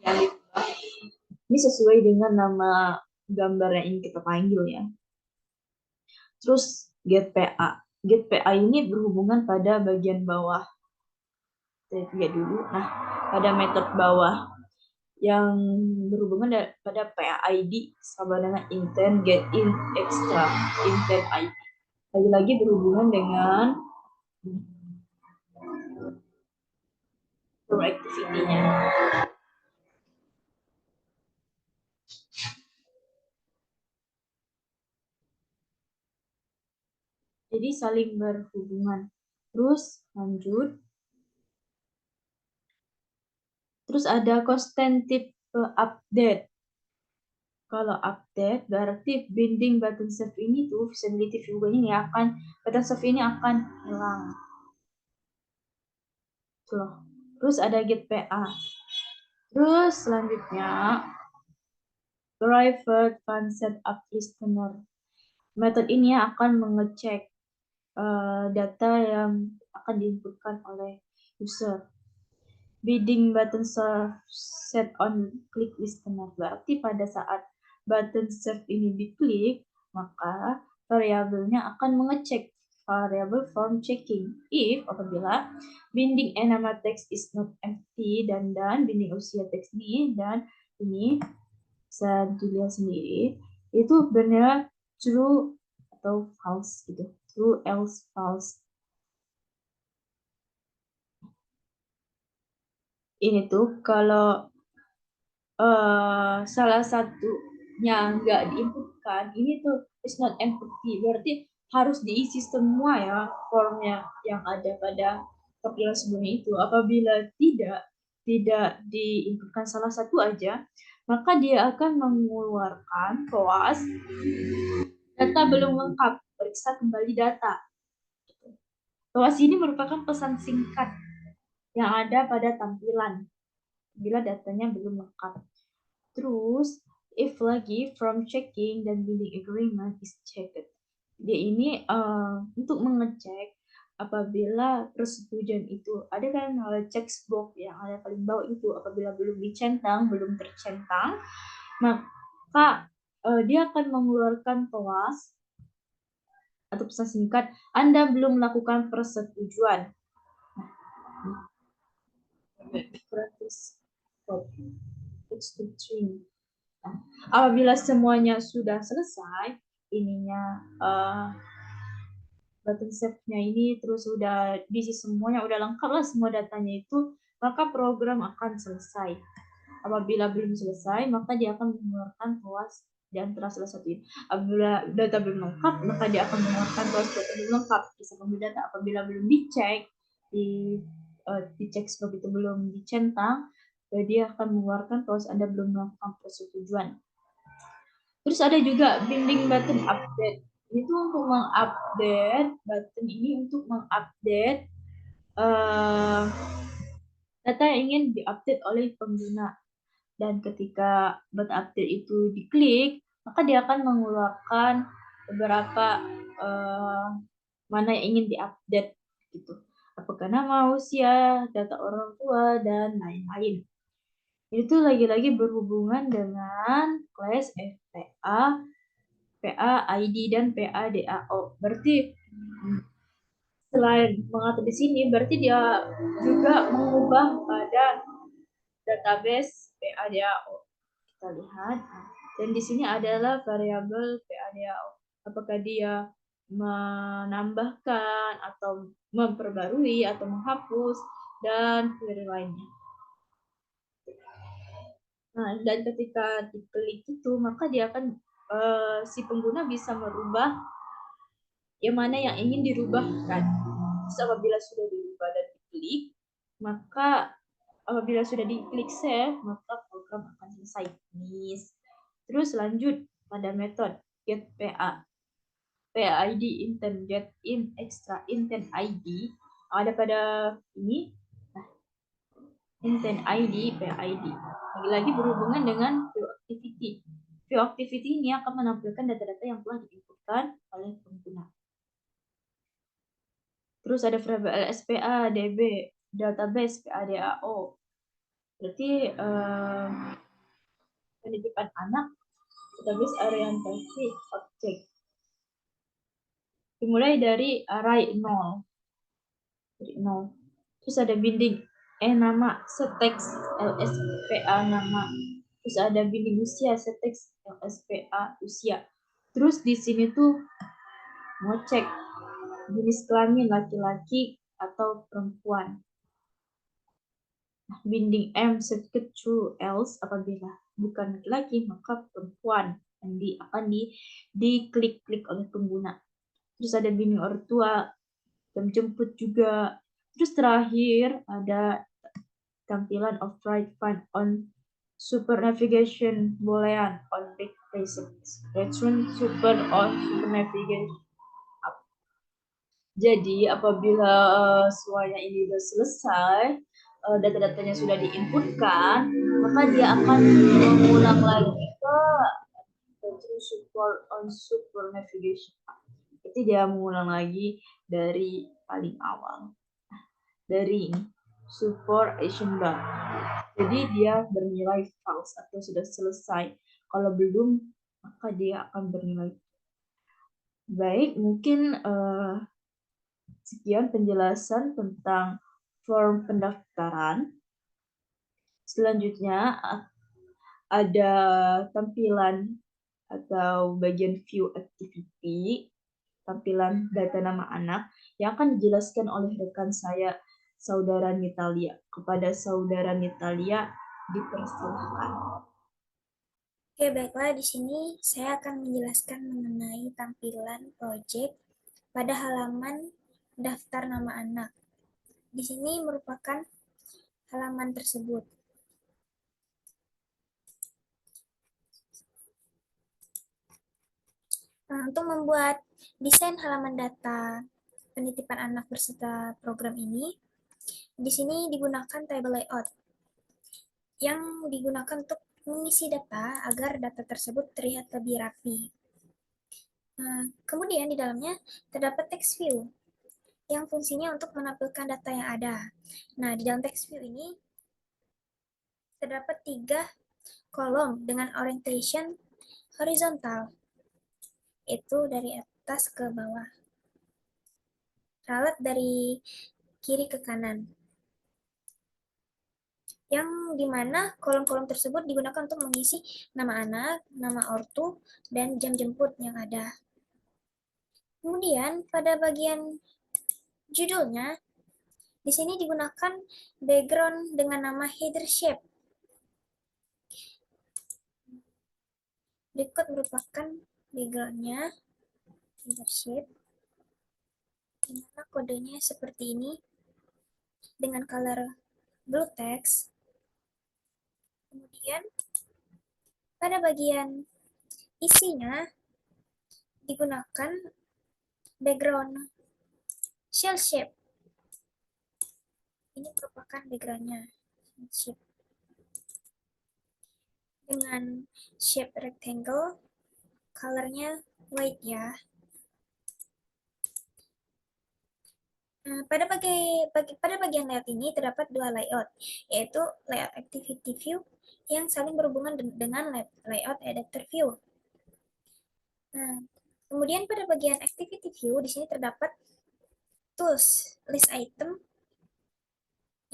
Ini sesuai dengan nama gambar yang ingin kita panggil ya. Terus get PA. Get PA ini berhubungan pada bagian bawah. Saya lihat dulu. Nah, pada metode bawah yang berhubungan pada PAID sama dengan intent get in extra intent ID. Lagi-lagi berhubungan dengan form activity-nya. Jadi saling berhubungan. Terus lanjut. Terus ada constant type update. Kalau update berarti binding button save ini tuh visibility view ini akan button save ini akan hilang. Tuh. Terus ada get PA. Terus selanjutnya private concept up listener. Metode ini akan mengecek data yang akan diinputkan oleh user. Bidding button set on click listener. Berarti pada saat button save ini diklik, maka variabelnya akan mengecek variabel form checking. If apabila binding nama text is not empty dan binding usia teks ini dan ini bisa dilihat sendiri itu benar true atau false gitu. True else false. Ini tuh kalau salah satunya nggak diinputkan, ini tuh is not empty, berarti harus diisi semua ya formnya yang ada pada tampilan sebelumnya itu. Apabila tidak diinputkan salah satu aja, maka dia akan mengeluarkan koas data belum lengkap, periksa kembali data. Koas ini merupakan pesan singkat yang ada pada tampilan bila datanya belum lengkap. Terus, if lagi from checking dan building agreement is checked. Dia ini untuk mengecek apabila persetujuan itu ada kan checkbox yang ada paling bawah itu, apabila belum dicentang, belum tercentang, maka dia akan mengeluarkan koas atau pesan singkat, Anda belum melakukan persetujuan. Apabila semuanya sudah selesai, ininya button save-nya ini terus sudah diisi semuanya, udah lengkap lah semua datanya itu, maka program akan selesai. Apabila belum selesai, maka dia akan mengeluarkan koas di antara salah satu ini. Apabila data belum lengkap, maka dia akan mengeluarkan koas data belum lengkap. Bisa mengambil data apabila belum dicek, dicek seperti itu belum dicentang, dia akan mengeluarkan koas Anda belum melakukan persetujuan. Terus ada juga binding button update. Itu untuk mengupdate button ini untuk mengupdate data yang ingin diupdate oleh pengguna. Dan ketika button update itu diklik, maka dia akan mengeluarkan beberapa mana yang ingin diupdate gitu. Apakah nama, usia, data orang tua, dan lain-lain. Itu lagi-lagi berhubungan dengan kelas FPA, PA-ID, dan PA-DAO. Berarti selain mengatur di sini, berarti dia juga mengubah pada database PA-DAO. Kita lihat. Dan di sini adalah variabel PA-DAO. Apakah dia menambahkan atau memperbarui atau menghapus dan query lainnya. Nah, dan ketika diklik itu, maka dia akan si pengguna bisa merubah yang mana yang ingin dirubahkan. Terus apabila sudah dirubah dan diklik, maka apabila sudah diklik save, maka program akan selesai. Terus lanjut pada metode get PA. PA ID intent get in extra intent ID ada pada ini. Nah, intent ID PA ID lagi-lagi berhubungan dengan view activity. View activity ini akan menampilkan data-data yang telah diinputkan oleh pengguna. Terus ada variabel SPA, DB, database, PADAO. Berarti pendidikan anak, database orientasi objek. Dimulai dari array 0. Dari 0. Terus ada binding nama, seteks, LSPA nama. Terus ada binding usia, seteks, LSPA usia. Terus di sini tuh mau cek jenis kelamin laki-laki atau perempuan. Nah, binding M certificate true, else apabila bukan laki-laki maka perempuan yang akan diklik-klik oleh pengguna. Terus ada binding orang tua, jam jemput juga. Terus terakhir ada tampilan of right find on super navigation boolean on big places. Return super on super navigation up. Jadi apabila semuanya ini sudah selesai, data-datanya sudah diinputkan, maka dia akan mengulang lagi ke return support on super navigation up. Jadi dia mengulang lagi dari paling awal. Dari support action bar. Jadi dia bernilai false atau sudah selesai. Kalau belum, maka dia akan bernilai. Baik, mungkin sekian penjelasan tentang form pendaftaran. Selanjutnya ada tampilan atau bagian view activity, tampilan data nama anak yang akan dijelaskan oleh rekan saya, Saudara Nitalia. Kepada Saudara Nitalia dipersilahkan. Oke, baiklah, di sini saya akan menjelaskan mengenai tampilan project pada halaman daftar nama anak. Di sini merupakan halaman tersebut. Nah, untuk membuat desain halaman data penitipan anak berserta program ini, di sini digunakan table layout yang digunakan untuk mengisi data agar data tersebut terlihat lebih rapi. Nah, kemudian di dalamnya terdapat text view yang fungsinya untuk menampilkan data yang ada. Nah, di dalam text view ini terdapat 3 kolom dengan orientation horizontal, itu dari atas ke bawah, ralat dari kiri ke kanan, yang dimana kolom-kolom tersebut digunakan untuk mengisi nama anak, nama ortu, dan jam jemput yang ada. Kemudian pada bagian judulnya, di sini digunakan background dengan nama header shape. Berikut merupakan backgroundnya, header shape, dimana kodenya seperti ini dengan color blue text. Kemudian pada bagian isinya digunakan background shell shape. Ini merupakan backgroundnya, shape dengan shape rectangle, colornya white ya. Pada bagian layout ini terdapat 2 layout, yaitu layout activity view yang saling berhubungan dengan layout adapter view. Nah, kemudian pada bagian activity view di sini terdapat tools list item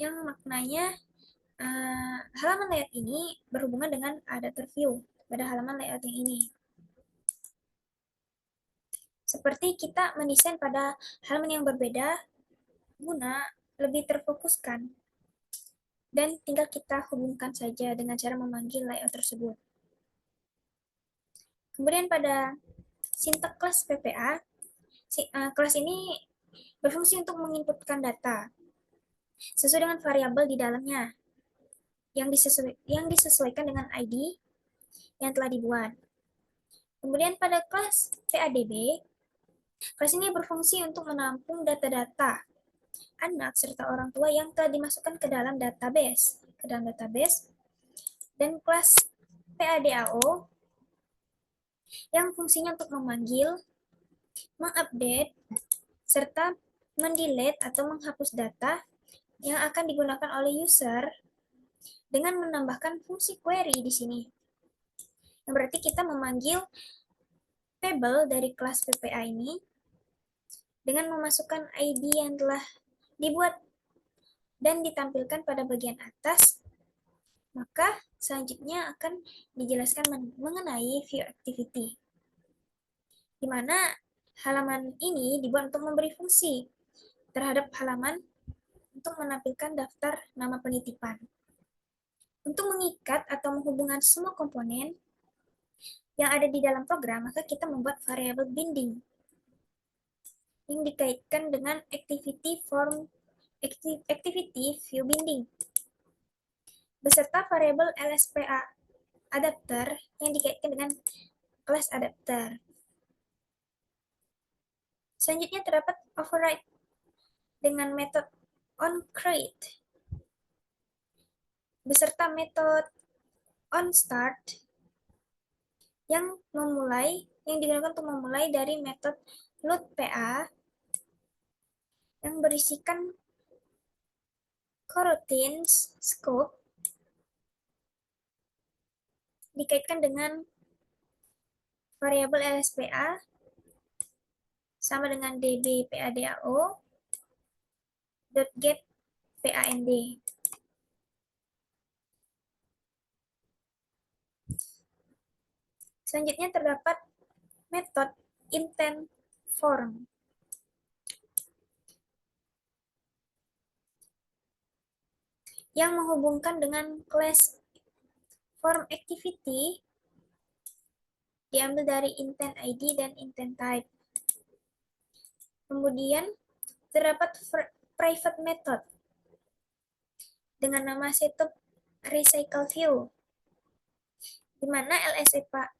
yang maknanya halaman layout ini berhubungan dengan adapter view pada halaman layout yang ini. Seperti kita mendesain pada halaman yang berbeda guna lebih terfokuskan, dan tinggal kita hubungkan saja dengan cara memanggil layout tersebut. Kemudian pada sintak kelas PPA, kelas ini berfungsi untuk menginputkan data sesuai dengan variabel di dalamnya yang disesuaikan dengan ID yang telah dibuat. Kemudian pada kelas PADB, kelas ini berfungsi untuk menampung data-data anak serta orang tua yang telah dimasukkan ke dalam database. Dan kelas PADAO yang fungsinya untuk memanggil, mengupdate, serta mendelete atau menghapus data yang akan digunakan oleh user dengan menambahkan fungsi query di sini. Yang berarti kita memanggil table dari kelas PPA ini dengan memasukkan ID yang telah dibuat dan ditampilkan pada bagian atas. Maka selanjutnya akan dijelaskan mengenai view activity, di mana halaman ini dibuat untuk memberi fungsi terhadap halaman untuk menampilkan daftar nama penitipan. Untuk mengikat atau menghubungkan semua komponen yang ada di dalam program, maka kita membuat variabel binding yang dikaitkan dengan activity view binding beserta variabel LSPA adapter yang dikaitkan dengan kelas adapter. Selanjutnya terdapat override dengan metode onCreate beserta metode onStart yang digunakan untuk memulai dari metode loadPA yang berisikan coroutines scope dikaitkan dengan variabel LSPA sama dengan db_padao .get pand. Selanjutnya terdapat metode intent form yang menghubungkan dengan kelas form activity diambil dari intent ID dan intent type. Kemudian terdapat private method dengan nama setup recycle view, di mana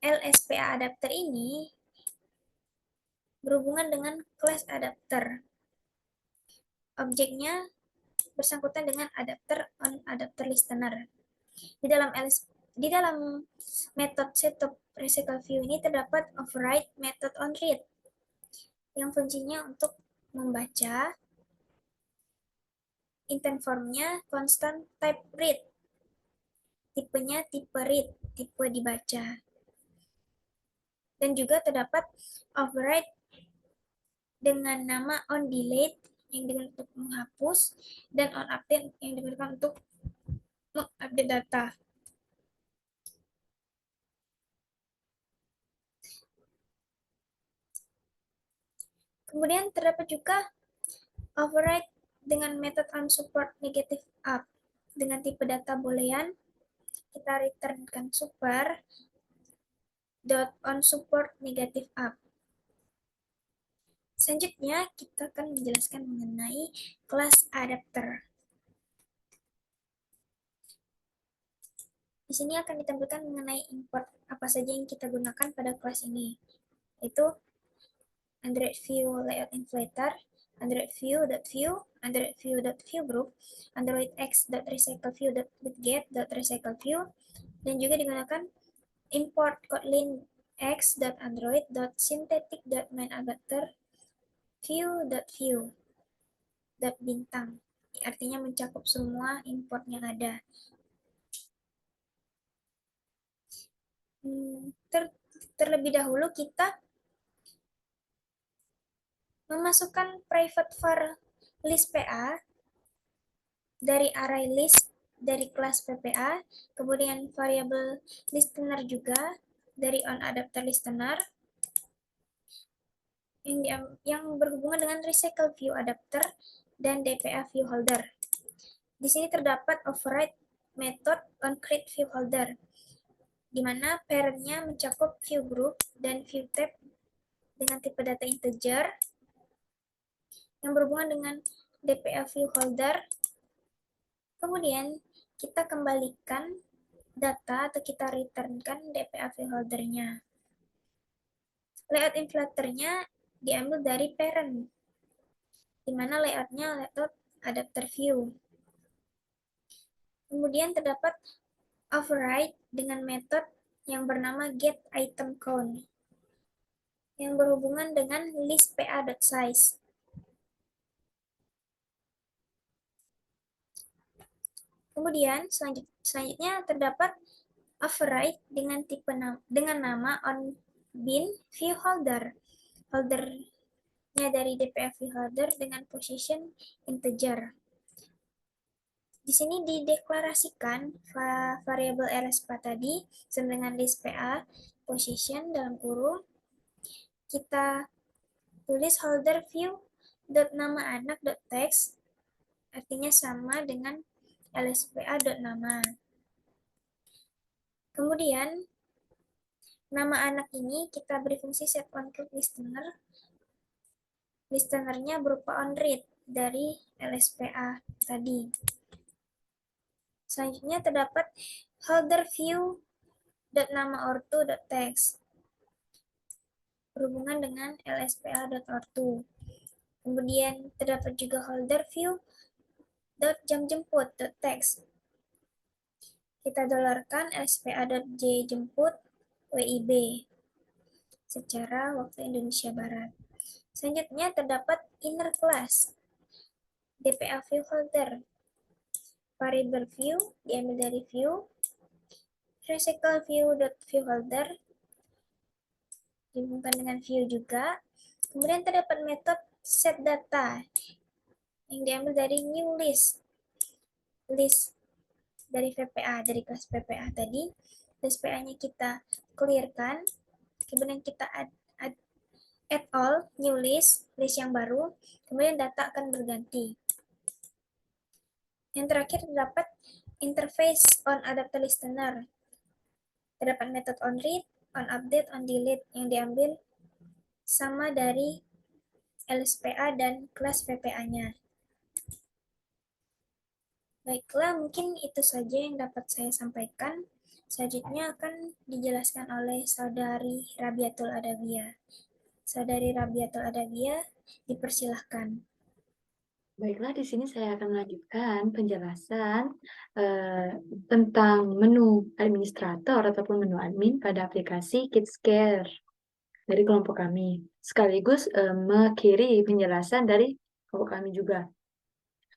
LSPA adapter ini berhubungan dengan kelas adapter. Objeknya bersangkutan dengan adapter on adapter listener. Di dalam method setup recycle view ini terdapat override method on read yang fungsinya untuk membaca, intent formnya constant type read, tipenya tipe read, tipe dibaca. Dan juga terdapat override dengan nama on delete yang digunakan untuk menghapus dan on update yang digunakan untuk mengupdate data. Kemudian terdapat juga override dengan method onSupport negative up. Dengan tipe data boolean, kita returnkan super dot onSupport negative up. Selanjutnya, kita akan menjelaskan mengenai kelas adapter. Di sini akan ditampilkan mengenai import apa saja yang kita gunakan pada kelas ini, yaitu Android View Layout Inflator, Android View.view, Android View.viewGroup, Android X.recycleView.widget.recycleView, dan juga digunakan import Kotlin X.android.synthetic.mainAdapter view.view bintang, artinya mencakup semua import yang ada. Terlebih dahulu kita memasukkan private var list PA dari array list dari kelas PPA, kemudian variabel listener juga dari onAdapterListener yang berhubungan dengan recycle view adapter dan DPA view holder. Di sini terdapat override method onCreate view holder, di mana parent-nya mencakup view group dan view tab dengan tipe data integer yang berhubungan dengan DPA view holder. Kemudian kita kembalikan data atau kita returnkan DPA view holdernya. Layout inflatornya diambil dari parent, di mana layoutnya layout adapter view. Kemudian terdapat override dengan metode yang bernama getItemCount yang berhubungan dengan list PA.size. Kemudian selanjutnya terdapat override dengan nama onBin view holder. Holdernya dari DPA view holder dengan position integer. Di sini dideklarasikan variabel RSPA tadi sama dengan list PA position dalam kurung. Kita tulis holder view nama anak.text, artinya sama dengan lspa.nama. Kemudian nama anak ini kita beri fungsi set onCreate listener. Listenernya berupa onRead dari lspa tadi. Selanjutnya terdapat holder view nama ortu.text berhubungan dengan lspa.ortu. Kemudian terdapat juga holder view jamjemput.text. Kita dolarkan lspa.jjemput WIB secara waktu Indonesia Barat. Selanjutnya terdapat inner class DPA view holder. Variable view diambil dari view, recycle view.viewHolder dihubungkan dengan view juga. Kemudian terdapat metode setData yang diambil dari new list dari VPA, dari kelas PPA tadi. List PA-nya kita clearkan, kemudian kita add all, new list yang baru, kemudian data akan berganti. Yang terakhir terdapat interface onAdapterListener. Terdapat metode onRead, on update, on delete yang diambil sama dari LSPA dan kelas PPA-nya. Baiklah, mungkin itu saja yang dapat saya sampaikan. Selanjutnya akan dijelaskan oleh Saudari Rabiatul Adawiyah. Saudari Rabiatul Adawiyah, dipersilahkan. Baiklah, di sini saya akan melanjutkan penjelasan tentang menu administrator ataupun menu admin pada aplikasi KidsCare dari kelompok kami. Sekaligus mengakhiri penjelasan dari kelompok kami juga.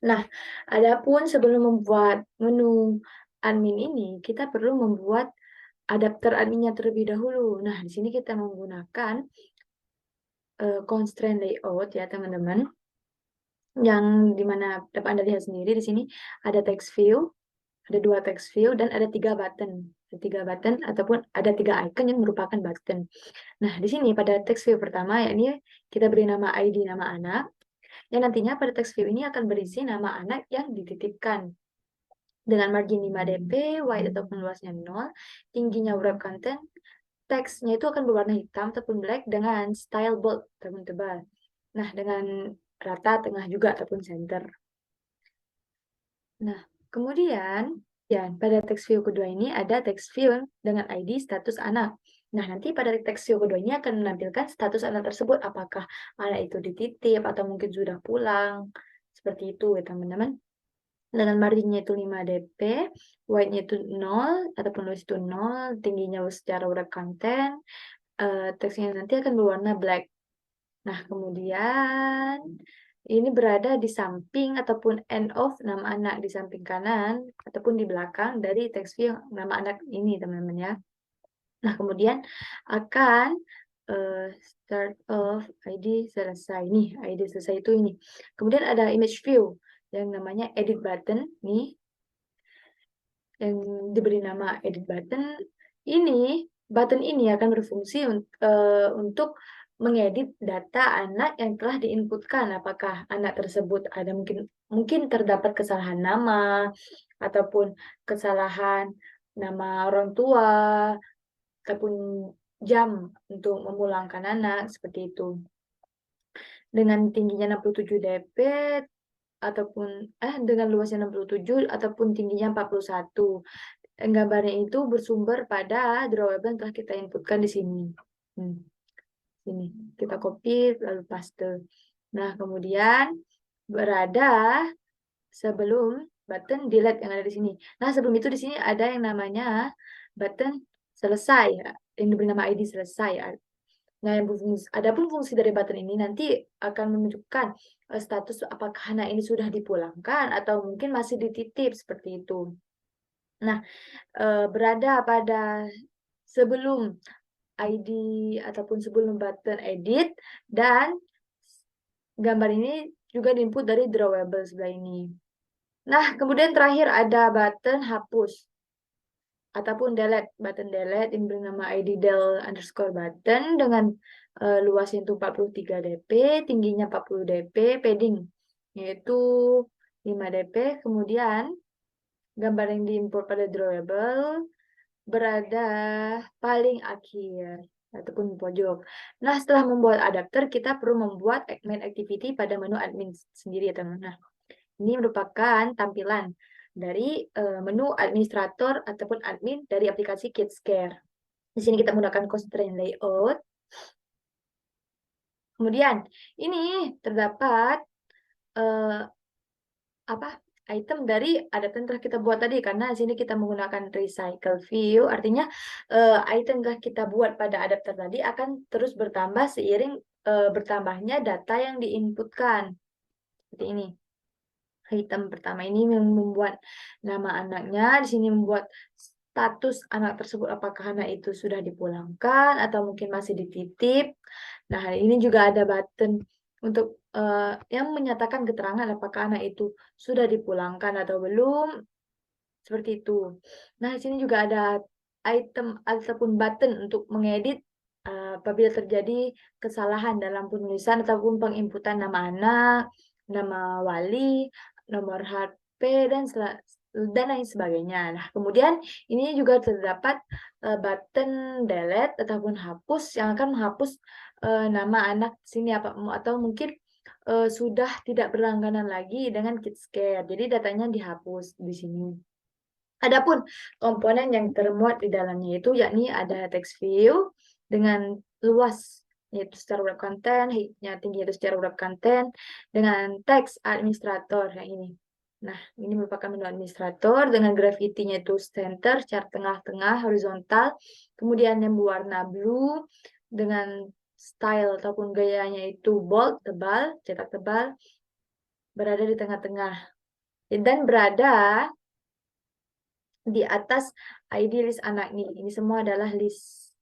Nah, adapun sebelum membuat menu admin ini, kita perlu membuat adapter adminnya terlebih dahulu. Nah, di sini kita menggunakan constraint layout ya, teman-teman. Yang dimana dapat Anda lihat sendiri di sini ada text view, ada 2 text view, dan ada 3 button. Ada 3 button ataupun ada 3 icon yang merupakan button. Nah, di sini pada text view pertama, yakni kita beri nama ID, nama anak, yang nantinya pada text view ini akan berisi nama anak yang dititipkan. Dengan margin 5 dp, wide ataupun luasnya 0, tingginya wrap content, teksnya itu akan berwarna hitam ataupun black dengan style bold ataupun tebal. Nah, dengan rata, tengah juga ataupun center. Nah, kemudian ya pada text view kedua ini ada text view dengan ID status anak. Nah, nanti pada text view kedua ini akan menampilkan status anak tersebut, apakah anak itu dititip atau mungkin sudah pulang. Seperti itu ya teman-teman. Dengan marginnya itu 5 dp, wide-nya itu 0 ataupun luas itu 0, tingginya secara wrap content, teksnya nanti akan berwarna black. Nah, kemudian ini berada di samping ataupun end of nama anak, di samping kanan ataupun di belakang dari text view nama anak ini, teman-teman ya. Nah, kemudian akan start of ID selesai. Nih, ID selesai itu ini. Kemudian ada image view yang namanya edit button nih. Yang diberi nama edit button. Button ini akan berfungsi untuk mengedit data anak yang telah diinputkan. Apakah anak tersebut ada mungkin terdapat kesalahan nama ataupun kesalahan nama orang tua ataupun jam untuk memulangkan anak seperti itu. Dengan tingginya 67 dp ataupun dengan luasnya 67 ataupun tingginya 41. Gambarnya itu bersumber pada drawable yang telah kita inputkan di sini. Sini kita copy lalu paste. Nah, kemudian berada sebelum button delete yang ada di sini. Nah, sebelum itu di sini ada yang namanya button selesai, yang diberi nama ID selesai. Nah, adapun fungsi dari button ini nanti akan menunjukkan status apakah anak ini sudah dipulangkan atau mungkin masih dititip seperti itu. Nah, berada pada sebelum ID ataupun sebelum button edit, dan gambar ini juga diinput dari drawable sebelah ini. Nah, kemudian terakhir ada button hapus ataupun delete, button delete yang bernama ID del underscore button dengan luasnya itu 43 dp, tingginya 40 dp, padding yaitu 5 dp. Kemudian gambar yang diimport pada drawable berada paling akhir ataupun pojok. Nah, setelah membuat adapter, kita perlu membuat main activity pada menu admin sendiri ya teman-teman. Nah, ini merupakan tampilan dari menu administrator ataupun admin dari aplikasi KidsCare. Di sini kita menggunakan constraint layout. Kemudian ini terdapat item dari adapter yang telah kita buat tadi, karena di sini kita menggunakan recycle view, artinya item yang telah kita buat pada adapter tadi akan terus bertambah seiring bertambahnya data yang diinputkan. Seperti ini. Item pertama ini membuat nama anaknya, di sini membuat status anak tersebut, apakah anak itu sudah dipulangkan atau mungkin masih dititip. Nah, ini juga ada button untuk yang menyatakan keterangan apakah anak itu sudah dipulangkan atau belum, seperti itu. Nah, di sini juga ada item ataupun button untuk mengedit apabila terjadi kesalahan dalam penulisan ataupun penginputan nama anak, nama wali, nomor HP, dan dan lain sebagainya. Nah, kemudian ini juga terdapat button delete ataupun hapus yang akan menghapus nama anak sini atau mungkin sudah tidak berlangganan lagi dengan KidsCare. Jadi datanya dihapus di sini. Adapun komponen yang termuat di dalamnya itu yakni ada text view dengan luas yaitu secara web content, height-nya tinggi yaitu secara web content, dengan teks administrator yang ini. Nah, ini merupakan menu administrator dengan gravity-nya itu center, secara tengah-tengah, horizontal, kemudian yang berwarna blue dengan style ataupun gayanya itu bold, tebal, cetak tebal, berada di tengah-tengah. Dan berada di atas ID list anak nih. Ini semua adalah list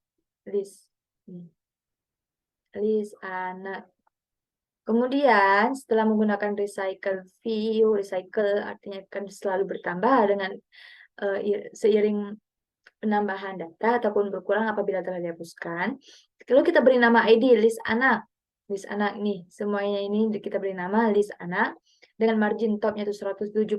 anak. Kemudian setelah menggunakan recycle view, recycle artinya akan selalu bertambah dengan seiring penambahan data ataupun berkurang apabila telah dihapuskan. Lalu kita beri nama ID list anak nih, semuanya ini kita beri nama list anak dengan margin topnya itu 175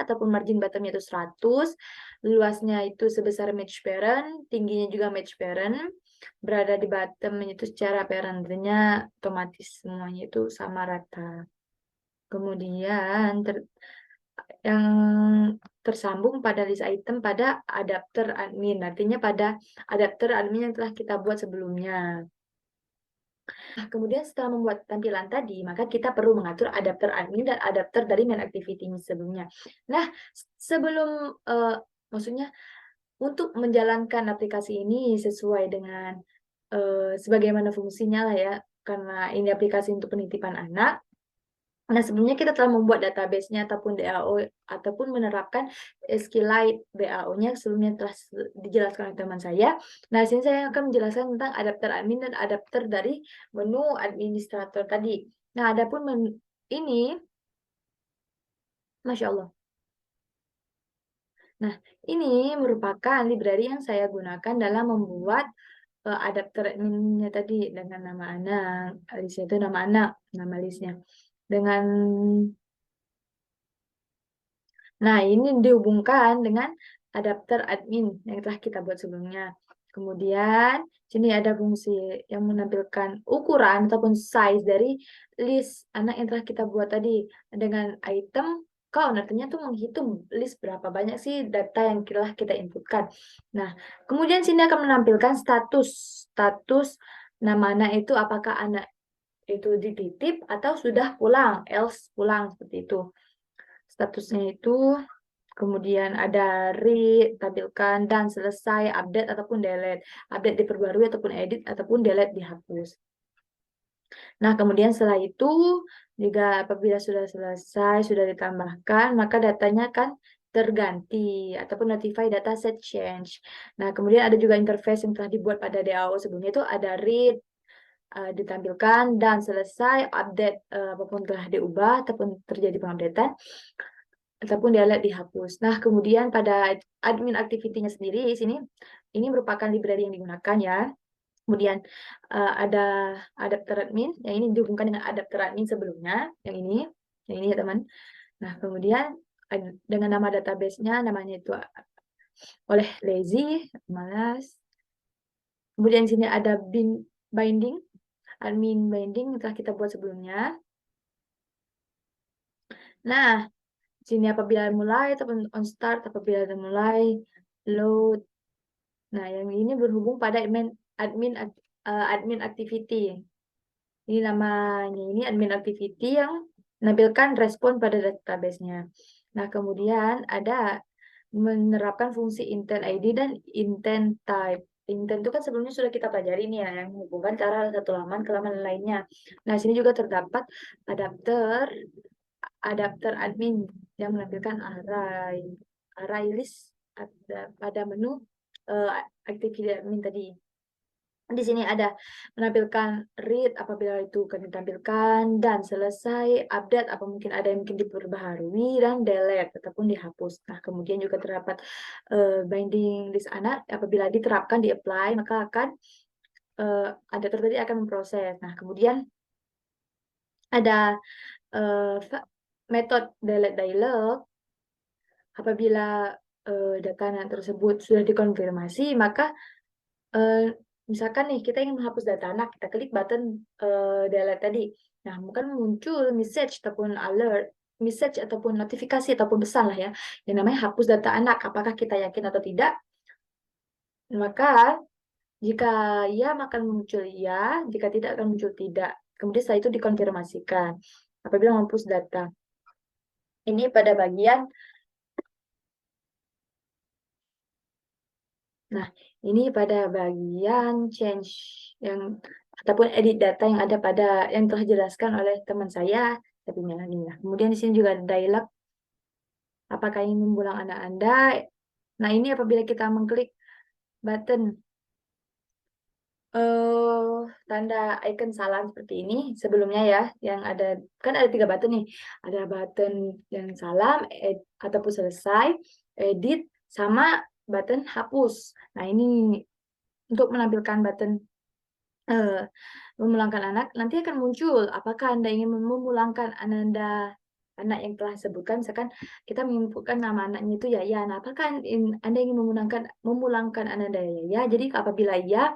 ataupun margin bottomnya itu 100, luasnya itu sebesar match parent, tingginya juga match parent, berada di bottom itu secara parentnya otomatis semuanya itu sama rata. Kemudian yang tersambung pada list item pada adapter admin, artinya pada adapter admin yang telah kita buat sebelumnya. Nah, kemudian setelah membuat tampilan tadi, maka kita perlu mengatur adapter admin dan adapter dari main activity sebelumnya. Nah, sebelum maksudnya untuk menjalankan aplikasi ini sesuai dengan sebagaimana fungsinya lah ya, karena ini aplikasi untuk penitipan anak. Nah, sebelumnya kita telah membuat database-nya ataupun DAO ataupun menerapkan SQLite DAO-nya sebelumnya telah dijelaskan oleh teman saya. Nah, di sini saya akan menjelaskan tentang adapter admin dan adapter dari menu administrator tadi. Nah, adapun menu ini, Masya Allah. Nah, ini merupakan library yang saya gunakan dalam membuat adapter adminnya tadi dengan nama anak. Listnya itu nama anak, nama listnya. Nah, ini dihubungkan dengan adapter admin yang telah kita buat sebelumnya. Kemudian, sini ada fungsi yang menampilkan ukuran ataupun size dari list anak yang telah kita buat tadi. Dengan item count, artinya tuh menghitung list berapa banyak sih data yang telah kita inputkan. Nah, kemudian sini akan menampilkan status nama anak itu apakah anak itu dititip atau sudah pulang, else pulang seperti itu. Statusnya itu, kemudian ada read, tampilkan, dan selesai, update ataupun delete. Update diperbarui ataupun edit ataupun delete dihapus. Nah, kemudian setelah itu, juga apabila sudah selesai, sudah ditambahkan, maka datanya akan terganti ataupun notify data set change. Nah, kemudian ada juga interface yang telah dibuat pada DAO sebelumnya itu ada read, ditampilkan, dan selesai, update apapun telah diubah ataupun terjadi pengupdatean ataupun delete dihapus. Nah, kemudian pada admin activity-nya sendiri di sini ini merupakan library yang digunakan ya. Kemudian ada adapter admin yang ini dihubungkan dengan adapter admin sebelumnya, yang ini ya teman. Nah, kemudian dengan nama database-nya namanya itu oleh lazy, malas. Kemudian di sini ada binding, admin binding yang telah kita buat sebelumnya. Nah, sini apabila mulai ataupun on start apabila mulai load. Nah, yang ini berhubung pada admin activity. Ini namanya ini admin activity yang menampilkan respon pada database-nya. Nah, kemudian ada menerapkan fungsi intent ID dan intent type. Intent itu kan sebelumnya sudah kita pelajari nih ya, yang menghubungkan cara satu laman ke laman lainnya. Nah, sini juga terdapat adapter admin yang menampilkan array list pada menu activity admin tadi. Di sini ada menampilkan read apabila itu akan ditampilkan, dan selesai, update apa mungkin ada yang mungkin diperbaharui, dan delete ataupun dihapus. Nah, kemudian juga terdapat binding list anak apabila diterapkan di apply maka akan adapter tadi akan memproses. Nah, kemudian ada metode delete dialog apabila data anak tersebut sudah dikonfirmasi, maka misalkan nih kita ingin menghapus data anak, kita klik button delete tadi. Nah, bukan muncul message ataupun alert, message ataupun notifikasi ataupun pesan lah ya, yang namanya hapus data anak. Apakah kita yakin atau tidak? Maka jika ya akan muncul ya, jika tidak akan muncul tidak. Kemudian setelah itu dikonfirmasikan apabila menghapus data. Ini pada bagian ini pada bagian change yang ataupun edit data yang ada pada yang telah dijelaskan oleh teman saya tapi Melanie. Nah, kemudian di sini juga ada dialog apakah ingin membuang anak Anda. Nah, ini apabila kita mengklik button tanda icon salam seperti ini sebelumnya ya, yang ada kan ada 3 button nih. Ada button yang salam ataupun selesai, edit, sama button hapus. Nah, ini untuk menampilkan button memulangkan anak, nanti akan muncul apakah Anda ingin memulangkan anak yang telah disebutkan. Misalkan kita menginputkan nama anaknya itu Yaya. Nah, apakah Anda ingin memulangkan anak Anda Yaya? Jadi apabila ya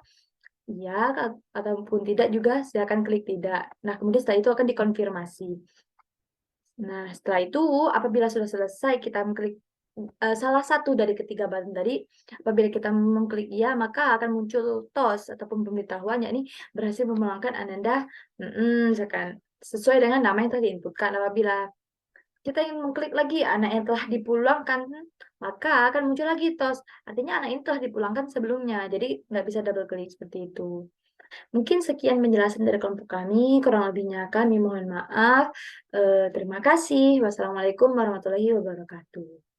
ataupun tidak juga silakan klik tidak. Nah, kemudian setelah itu akan dikonfirmasi. Nah, setelah itu apabila sudah selesai kita mengklik salah satu dari ketiga button tadi, apabila kita mengklik ya, maka akan muncul TOS ataupun pemberitahuan yakni berhasil memulangkan Ananda misalkan sesuai dengan nama yang telah diinputkan. Apabila kita ingin mengklik lagi anak yang telah dipulangkan, maka akan muncul lagi TOS. Artinya anak ini telah dipulangkan sebelumnya, jadi nggak bisa double klik seperti itu. Mungkin sekian penjelasan dari kelompok kami, kurang lebihnya kami mohon maaf. Terima kasih. Wassalamualaikum warahmatullahi wabarakatuh.